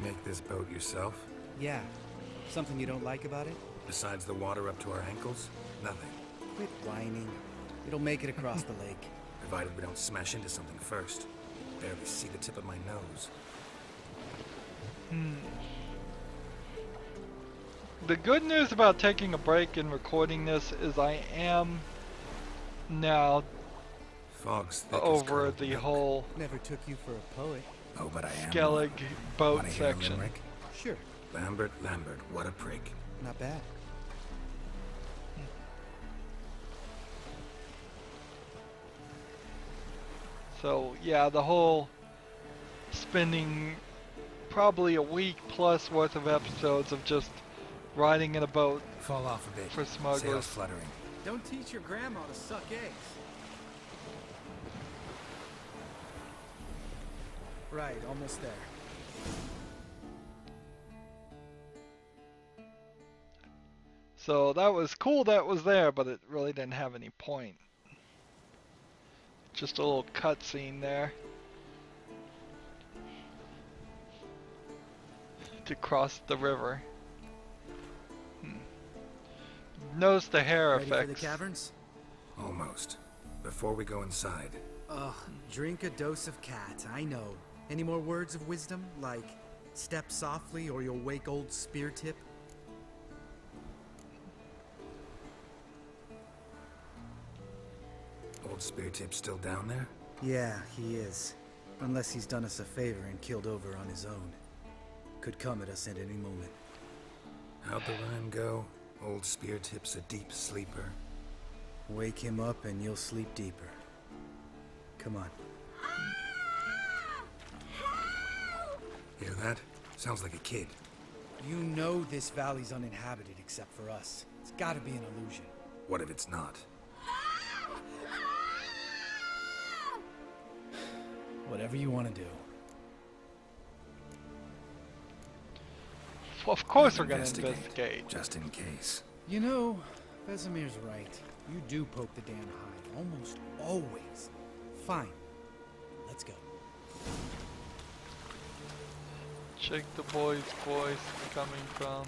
Make this boat yourself? Yeah. Something you don't like about it? Besides the water up to our ankles? Nothing. Quit whining. It'll make it across the lake. Provided we don't smash into something first. Barely see the tip of my nose. The good news about taking a break and recording this is I am now Fog's thick as over curdled the milk. whole Never took you for a poet. Oh, but I am. Skellig one. boat Wanna hear a section. limerick? Sure. Lambert, what a prig. Not bad. So yeah, the whole spending probably a week plus worth of episodes of just riding in a boat Fall off a bit. for smugglers. Sails fluttering. Don't teach your grandma to suck eggs. Right, almost there. So that was cool that was there, but it really didn't have any point. Just a little cutscene there. To cross the river. Notice the hair Ready effects. for the caverns? Almost. Before we go inside, Ugh, drink a dose of cat, I know. Any more words of wisdom, like step softly or you'll wake old Speartip? old Speartip's still down there? Yeah, he is. Unless he's done us a favor and killed over on his own. Could come at us at any moment. How'd the rhyme go? Old Speartip's a deep sleeper. Wake him up and you'll sleep deeper. Come on. Hear that? Sounds like a kid. You know this valley's uninhabited except for us. It's gotta be an illusion. What if it's not? Whatever you want to do. Well, of course we're gonna Investigate, investigate. just in case. You know, Vesemir's right. You do poke the damn hide. Almost always. Fine. Let's go. Check the boy's voice coming from.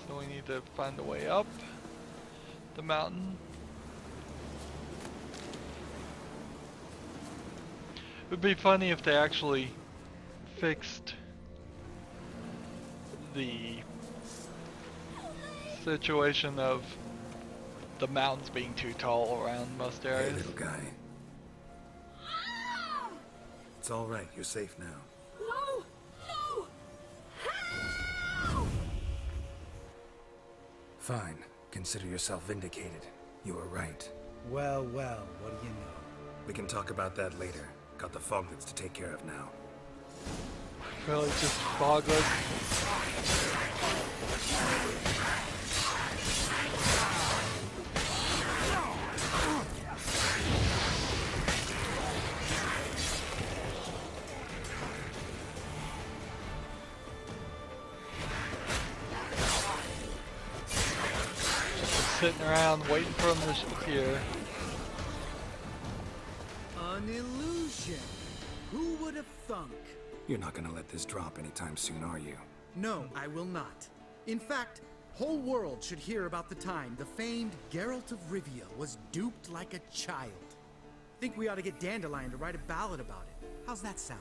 So we need to find a way up the mountain. It would be funny if they actually fixed the situation of the mountains being too tall around most Hey, areas. little guy. It's all right. You're safe now. No! No! Fine. Consider yourself vindicated. You were right. Well, well, what do you know? We can talk about that later. Got the foglets to take care of now. Really just bogless. sitting around waiting for him to appear. An illusion. Who would have thunk? You're not gonna let this drop anytime soon, are you? No, I will not. In fact, whole world should hear about the time the famed Geralt of Rivia was duped like a child. Think we ought to get Dandelion to write a ballad about it. How's that sound?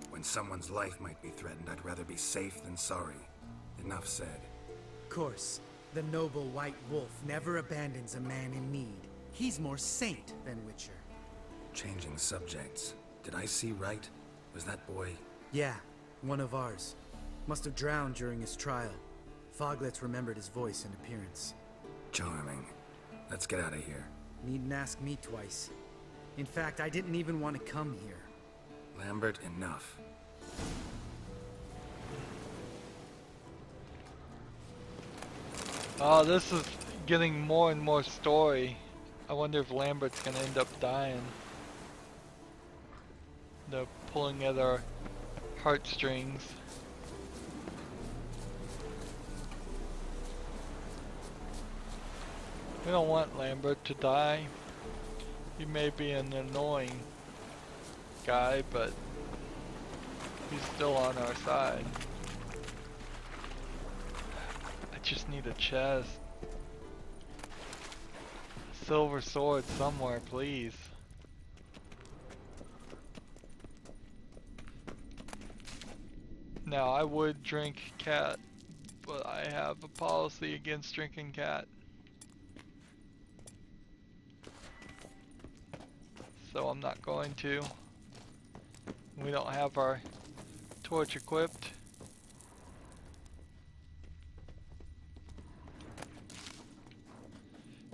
When someone's life might be threatened, I'd rather be safe than sorry. Enough said. Of course, the noble white wolf never abandons a man in need. He's more saint than Witcher. Changing subjects. Did I see right? Was that boy... Yeah, one of ours. Must have drowned during his trial. Foglets remembered his voice and appearance. Charming. Let's get out of here. Needn't ask me twice. In fact, I didn't even want to come here. Lambert, enough. Oh, this is getting more and more story. I wonder if Lambert's gonna end up dying. They're pulling at our heartstrings. We don't want Lambert to die. He may be an annoying guy, but he's still on our side. I just need a chest. A silver sword somewhere, please. Now, I would drink cat, but I have a policy against drinking cat. So I'm not going to. We don't have our torch equipped.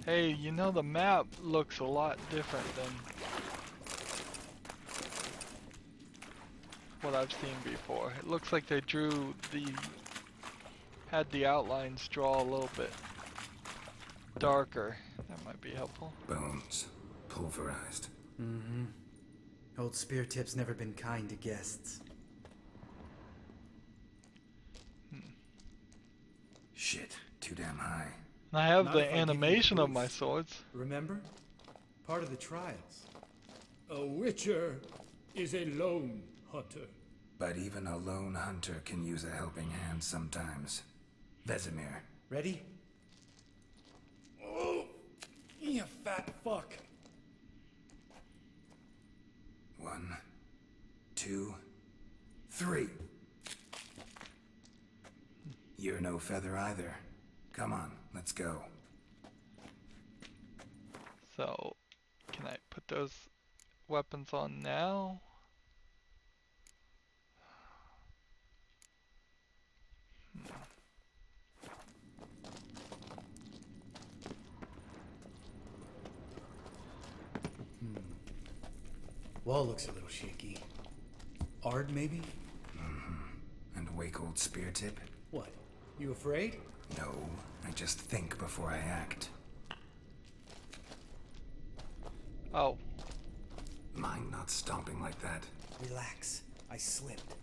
Hey, you know, the map looks a lot different than what I've seen before. It looks like they had the outlines draw a little bit darker. That might be helpful. Bones. Pulverized. Mm-hmm. Old Spear Tip's never been kind to guests. Shit. Too damn high. And I have Not the if I give you animation of proof. my swords. Remember? Part of the trials. A witcher is a lone hunter. But even a lone hunter can use a helping hand sometimes. Vesemir. Ready? Oh, you fat fuck. 1, 2, 3. You're no feather either. Come on, let's go. So, can I put those weapons on now? Wall looks a little shaky. Ard, maybe? And wake old Spear Tip? What? You afraid? No, I just think before I act. Oh, Mind not stomping like that. Relax. I slipped.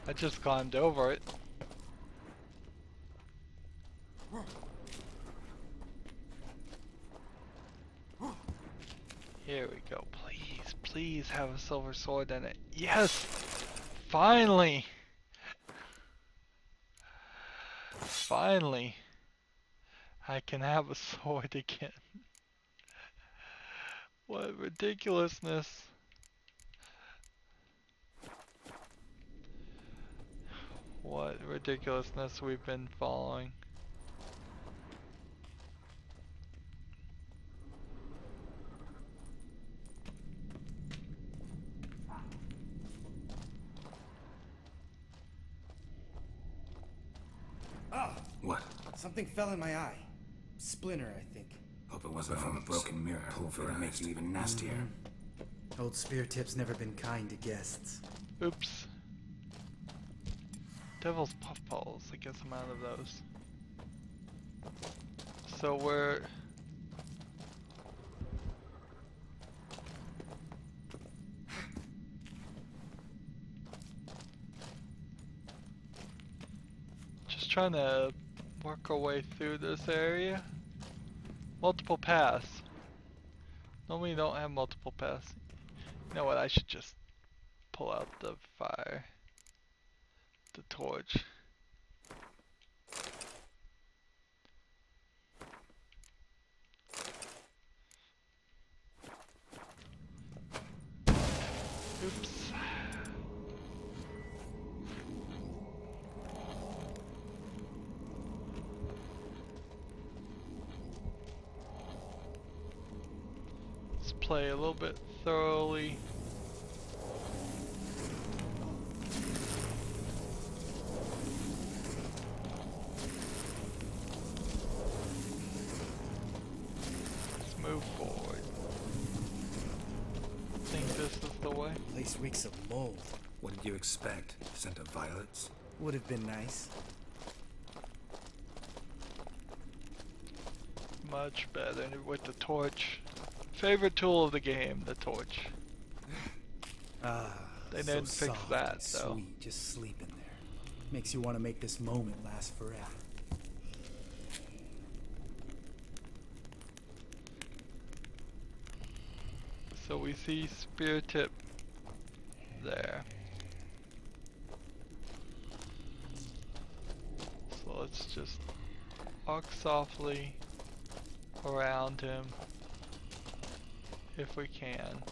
I just climbed over it. Here we go. Please, please have a silver sword in it. Yes! Finally! Finally! I can have a sword again. What ridiculousness. What ridiculousness we've been following. Ah! What? Something fell in my eye. Splinter, I think. Hope it wasn't from a broken mirror. It'll make you even nastier. Old Spear Tip's never been kind to guests. Oops. Devil's puffballs, I guess I'm out of those. So we're trying to work our way through this area. Multiple paths. Normally you don't have multiple paths. You know what, I should just pull out the fire. The torch. Oops. Let's play a little bit thoroughly. Let's move forward. I think this is the way. Place reeks of mold. What did you expect? Scent of violets? Would have been nice. Much better with the torch. Favorite tool of the game, the torch. Ah, They so didn't fix soft that, and though. Sweet, just sleeping there. Makes you want to make this moment last forever. So we see spear tip there. So let's just walk softly around him if we can.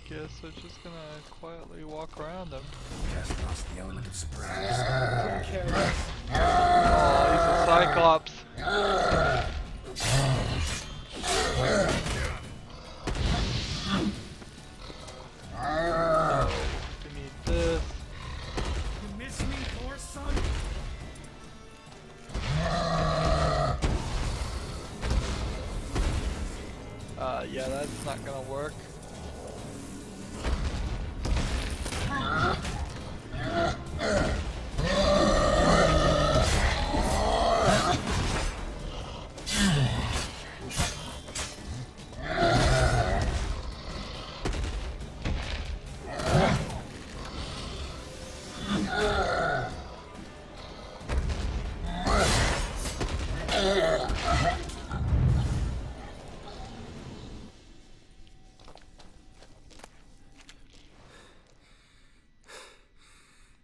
Guess we're just gonna quietly walk around him. Just lost the element of surprise. Oh, he's a Cyclops. We need this. You miss me, poor son? Yeah, that's not gonna work.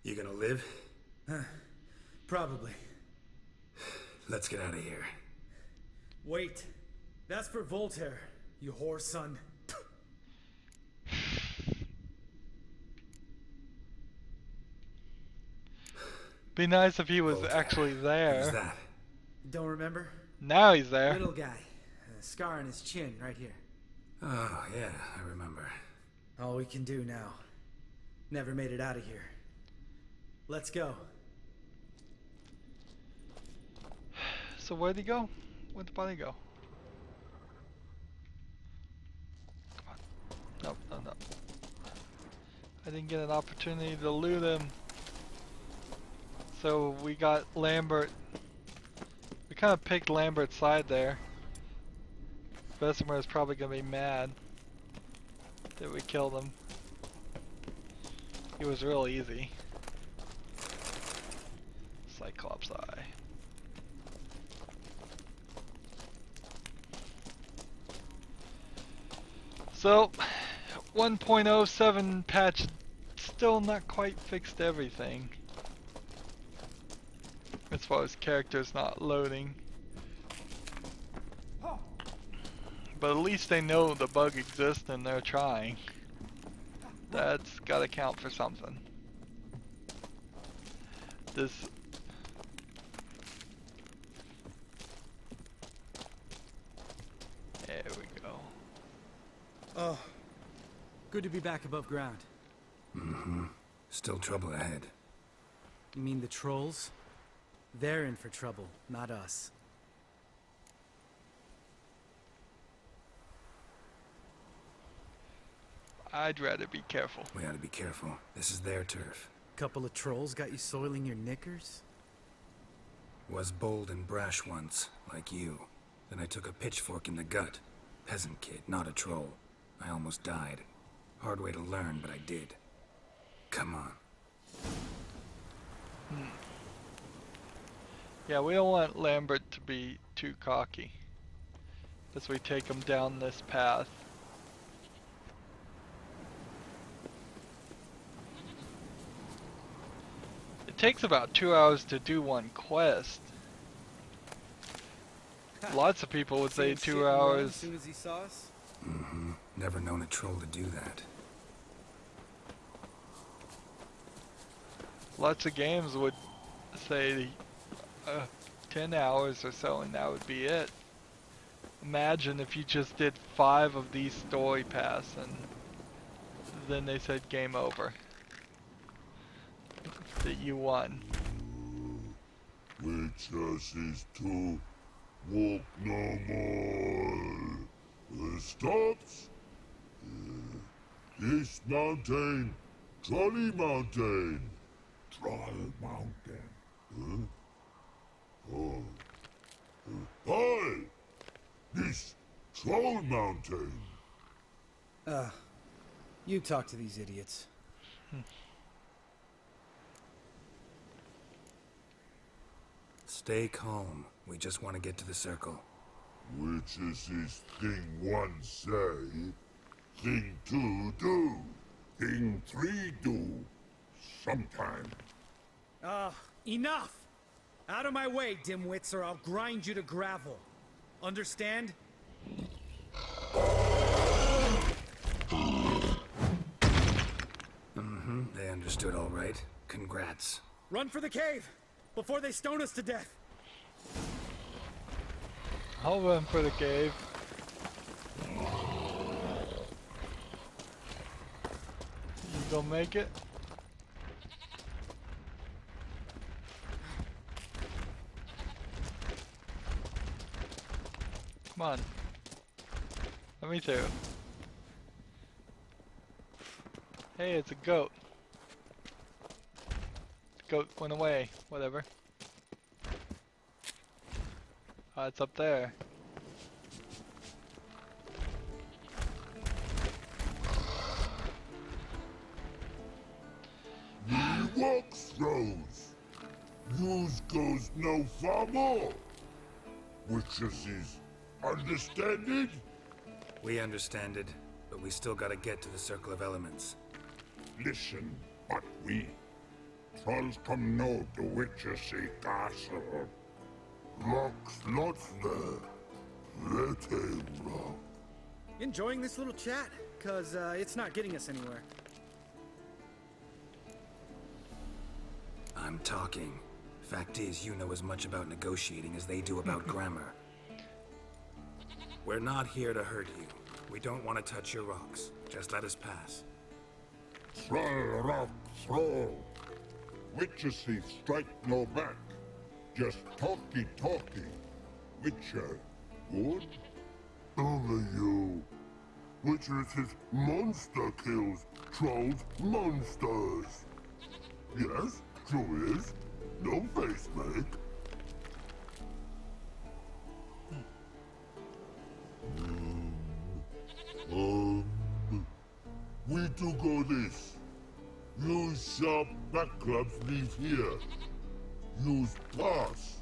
You gonna live? Probably. Let's get out of here. Wait. That's for Voltaire, you whore son. Be nice if he was Voltaire. actually Who's there. that? Don't remember? Now he's there. Little guy. A scar on his chin right here. Oh, yeah, I remember. All we can do now. Never made it out of here. Let's go. So where'd he go? Where'd the body go? Come on. Nope, no, no. I didn't get an opportunity to loot him. So we got Lambert. We kind of picked Lambert's side there. Bessemer is probably gonna be mad that we killed him. He was real easy. Cyclops eye. So, 1.07 patch still not quite fixed everything. As far as characters not loading. But at least they know the bug exists and they're trying. That's gotta count for something. This. There we go. Oh, good to be back above ground. Mm-hmm. Still trouble ahead. You mean the trolls? They're in for trouble, not us. I'd rather be careful. We ought to be careful. This is their turf. Couple of trolls got you soiling your knickers? Was bold and brash once, like you. Then I took a pitchfork in the gut. Peasant kid, not a troll. I almost died. Hard way to learn, but I did. Come on. Yeah, we don't want Lambert to be too cocky as we take him down this path. It takes about 2 hours to do one quest. Lots of people would say Same shit 2 in one hours. As soon as he saw us? Mm-hmm. Never known a troll to do that. Lots of games would say 10 hours or so, and that would be it. Imagine if you just did 5 of these story paths and then they said game over. That you won. Witches is to walk no more. Stops. This mountain, Trolley Mountain. Troll Mountain. Huh? Oh. Hi! This Troll Mountain. You talk to these idiots. Stay calm. We just want to get to the circle. Which is his thing one say, thing two do, thing three do, sometime. Enough! Out of my way, dimwits, or I'll grind you to gravel. Understand? Mm-hmm. They understood all right. Congrats. Run for the cave! Before they stone us to death! I'll run for the cave. You gonna make it? Come on. Let me through. Hey, it's a goat. The goat went away. Whatever. It's up there. He walks throws. News goes no far more. Witches is understanding? We understand it, but we still gotta get to the Circle of Elements. Listen, but we trolls come know the witches say castle. Rocks lots there. Let him rock. Enjoying this little chat? Cause, it's not getting us anywhere. I'm talking. Fact is, you know as much about negotiating as they do about grammar. We're not here to hurt you. We don't want to touch your rocks. Just let us pass. Troll rock throw. Witches say strike no back. Just talky. Witcher, good? Only you. Witcher says monster kills trolls monsters. Yes, true is. No face make. We do go this. Use sharp backups leave here. Use pass.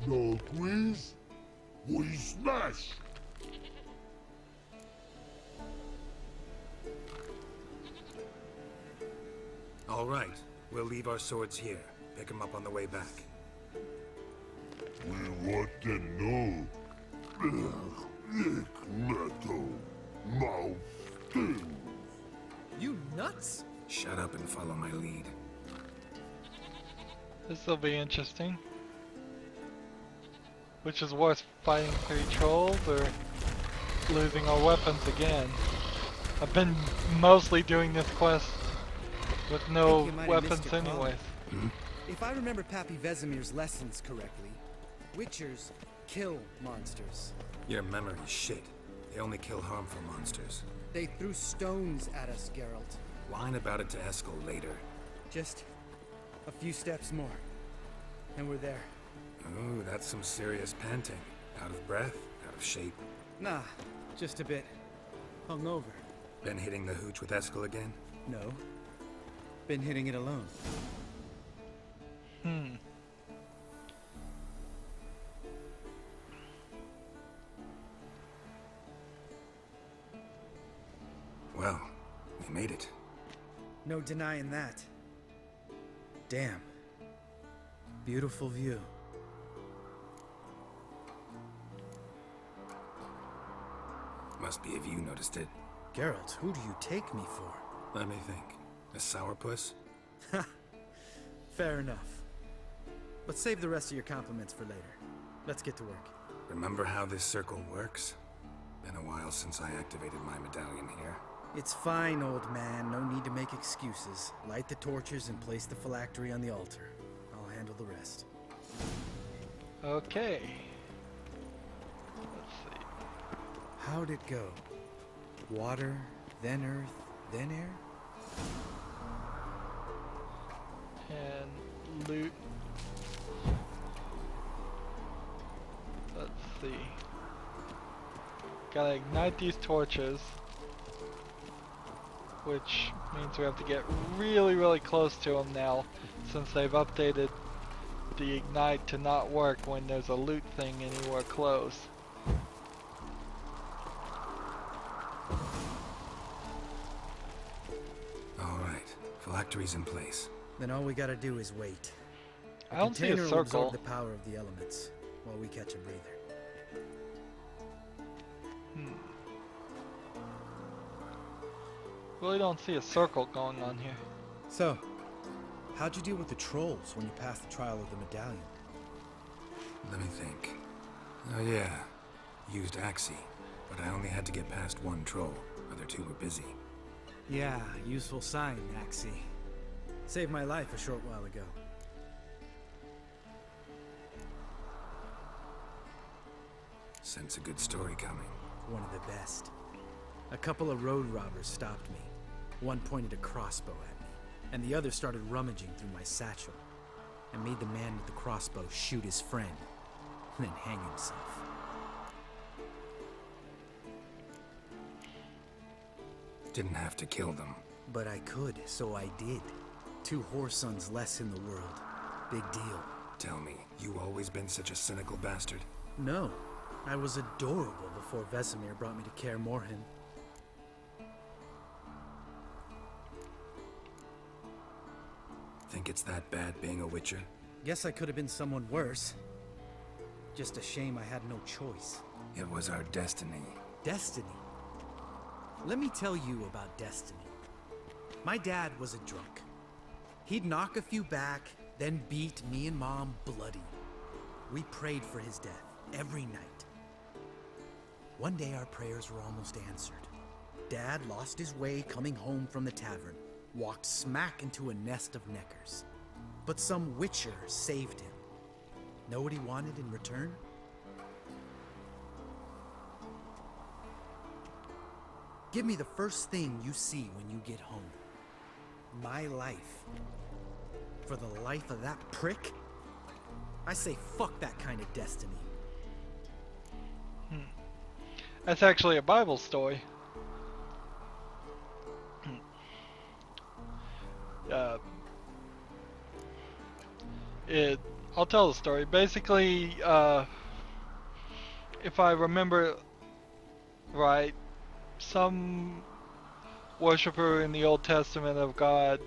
No quiz. We smash. All right. We'll leave our swords here. Pick them up on the way back. We want to know. Lick metal. Mouth stings. You nuts? Shut up and follow my lead. This will be interesting. Which is worse, fighting 3 trolls or losing our weapons again? I've been mostly doing this quest with no You might have weapons missed your call. anyways. If I remember Pappy Vesemir's lessons correctly, Witchers kill monsters. Your memory's shit. They only kill harmful monsters. They threw stones at us, Geralt. Whine about it to Eskel later. Just a few steps more, and we're there. Ooh, that's some serious panting. Out of breath? Out of shape? Nah, just a bit hungover. Been hitting the hooch with Eskel again? No, been hitting it alone. Well, we made it. No denying that. Damn. Beautiful view. Must be if you noticed it. Geralt, who do you take me for? Let me think. A sourpuss? Fair enough. But save the rest of your compliments for later. Let's get to work. Remember how this circle works? Been a while since I activated my medallion here. It's fine, old man. No need to make excuses. Light the torches and place the phylactery on the altar. I'll handle the rest. Okay. Let's see. How'd it go? Water, then earth, then air? And loot. Let's see. Gotta ignite these torches. Which means we have to get really, really close to them now, since they've updated the ignite to not work when there's a loot thing anywhere close. Alright, phylactery's in place. Then all we gotta do is wait. I don't see a container will absorb circle. the power of the elements while we catch a breather. Really don't see a circle going on here. So, how'd you deal with the trolls when you passed the trial of the medallion? Let me think. Oh yeah, used Axie, but I only had to get past one troll. Other two were busy. Yeah, useful sign, Axie. Saved my life a short while ago. Sense a good story coming. One of the best. A couple of road robbers stopped me. One pointed a crossbow at me, and the other started rummaging through my satchel. I made the man with the crossbow shoot his friend, and then hang himself. Didn't have to kill them. But I could, so I did. 2 whoresons less in the world. Big deal. Tell me, you always been such a cynical bastard? No, I was adorable before Vesemir brought me to Kaer Morhen. Think it's that bad being a witcher? Guess I could have been someone worse. Just a shame I had no choice. It was our destiny. Destiny? Let me tell you about destiny. My dad was a drunk. He'd knock a few back, then beat me and Mom bloody. We prayed for his death every night. One day our prayers were almost answered. Dad lost his way coming home from the tavern, walked smack into a nest of neckers. But some witcher saved him. Know what he wanted in return? Give me the first thing you see when you get home. My life. For the life of that prick? I say fuck that kind of destiny. That's actually a Bible story. I'll tell the story. Basically, if I remember right, some worshiper in the Old Testament of God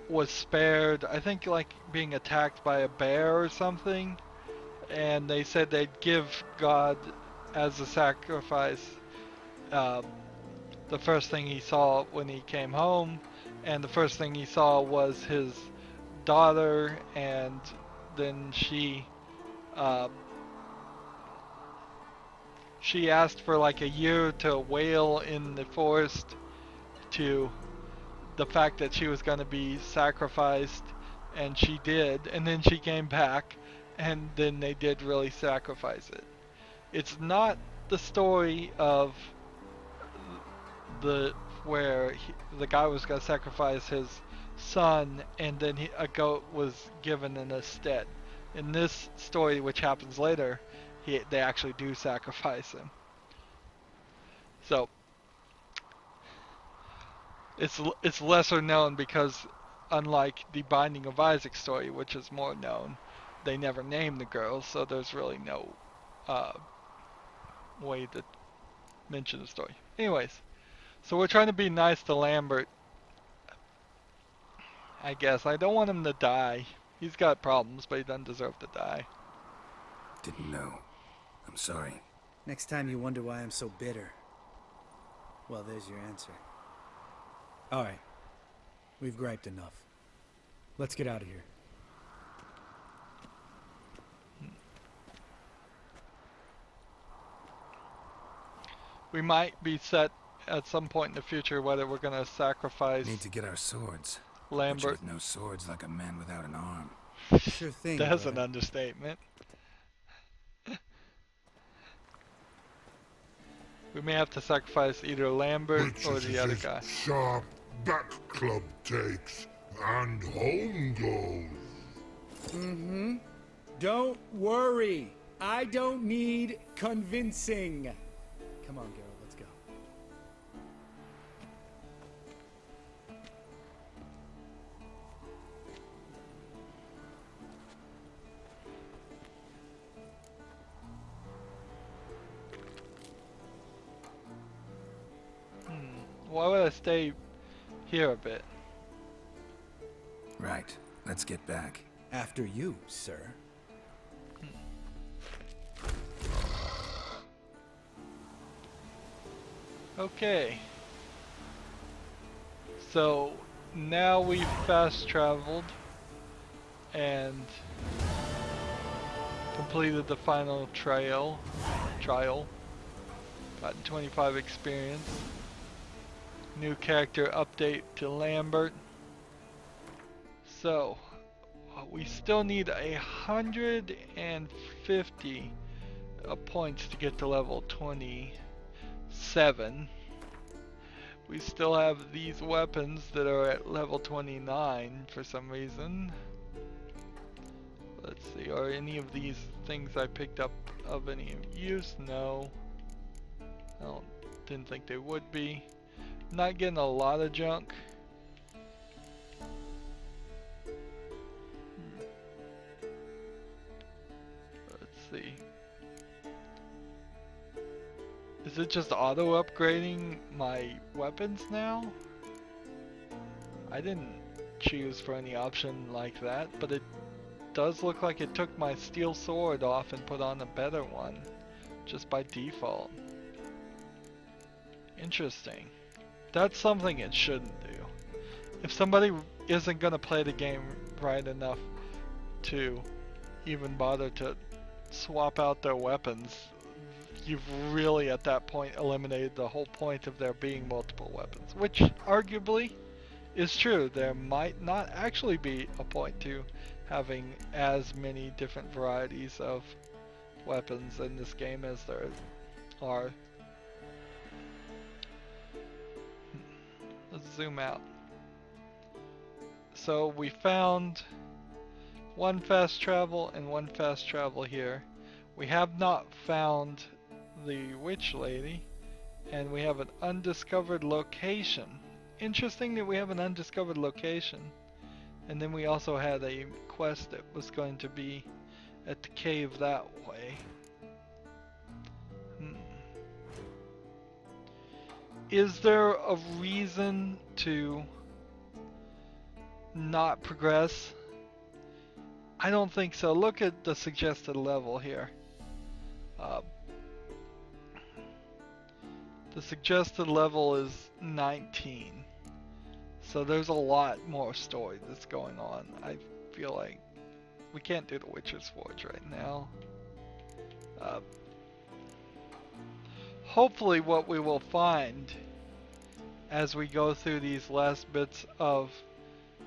was spared, I think, like being attacked by a bear or something, and they said they'd give God as a sacrifice the first thing he saw when he came home, and the first thing he saw was his daughter, and then she asked for like a year to wail in the forest to the fact that she was going to be sacrificed, and she did, and then she came back, and then they did really sacrifice it. It's not the story of the where the guy was going to sacrifice his son, and then a goat was given in his stead. In this story, which happens later, they actually do sacrifice him. So it's lesser known because, unlike the Binding of Isaac story, which is more known, they never name the girls, so there's really no way to mention the story. Anyways, so we're trying to be nice to Lambert, I guess. I don't want him to die. He's got problems, but he doesn't deserve to die. Didn't know. I'm sorry. Next time you wonder why I'm so bitter, well, there's your answer. Alright. We've griped enough. Let's get out of here. We might be set at some point in the future whether we're going to sacrifice Need to get our swords. Lambert. With no swords like a man without an arm. Sure thing. That's brother. an understatement. We may have to sacrifice either Lambert or the other guy. Sharp back club takes and home goes. Mm-hmm. Don't worry. I don't need convincing. Come on, Geralt, let's go. Why would I stay here a bit? Right. Let's get back. After you, sir. Okay. So now we've fast traveled and completed the final trial. Gotten 25 experience. New character update to Lambert. So we still need 150 points to get to level 27. We still have these weapons that are at level 29 for some reason. Let's see, are any of these things I picked up of any use? No. Didn't think they would be. Not getting a lot of junk. Let's see. Is it just auto upgrading my weapons now? I didn't choose for any option like that, but it does look like it took my steel sword off and put on a better one just by default. Interesting. That's something it shouldn't do. If somebody isn't gonna play the game right enough to even bother to swap out their weapons, you've really at that point eliminated the whole point of there being multiple weapons, which arguably is true. There might not actually be a point to having as many different varieties of weapons in this game as there are. Let's zoom out. So we found one fast travel and one fast travel here. We have not found the witch lady, and we have an undiscovered location. Interesting that we have an undiscovered location. And then we also had a quest that was going to be at the cave that way. Is there a reason to not progress? I don't think so. Look at the suggested level here. The suggested level is 19. So there's a lot more story that's going on. I feel like we can't do the Witcher's Forge right now. Hopefully what we will find as we go through these last bits of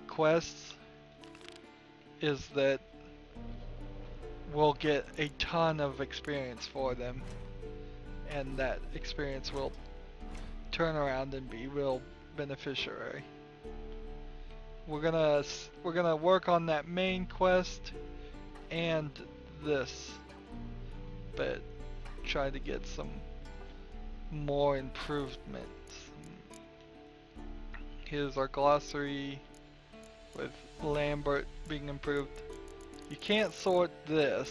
quests is that we'll get a ton of experience for them, and that experience will turn around and be real beneficiary. We're gonna work on that main quest and this, but try to get some more improvements. Here's our glossary with Lambert being improved. You can't sort this.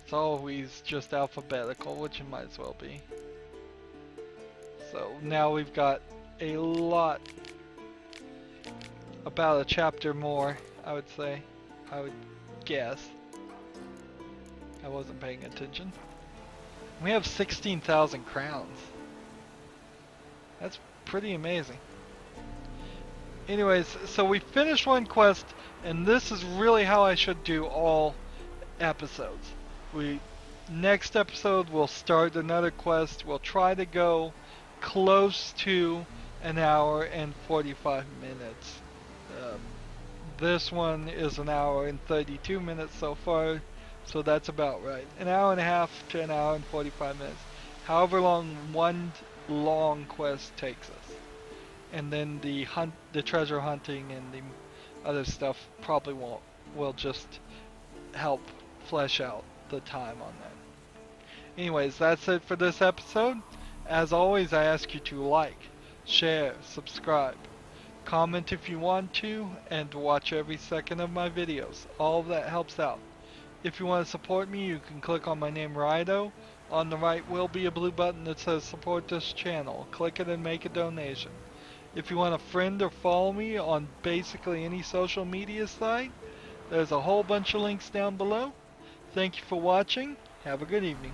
It's always just alphabetical, which it might as well be. So now we've got a lot, about a chapter more, I would say. I would guess. I wasn't paying attention. We have 16,000 crowns. That's pretty amazing. Anyways, so we finished one quest, and this is really how I should do all episodes. Next episode we'll start another quest. We'll try to go close to an hour and 45 minutes. This one is an hour and 32 minutes so far, so that's about right. An hour and a half to an hour and 45 minutes. However long one long quest takes us. And then the treasure hunting and the other stuff probably will just help flesh out the time on that. Anyways, that's it for this episode. As always, I ask you to like, share, subscribe, comment if you want to, and watch every second of my videos. All of that helps out. If you want to support me, you can click on my name, Rydo. On the right will be a blue button that says support this channel. Click it and make a donation. If you want to friend or follow me on basically any social media site, there's a whole bunch of links down below. Thank you for watching. Have a good evening.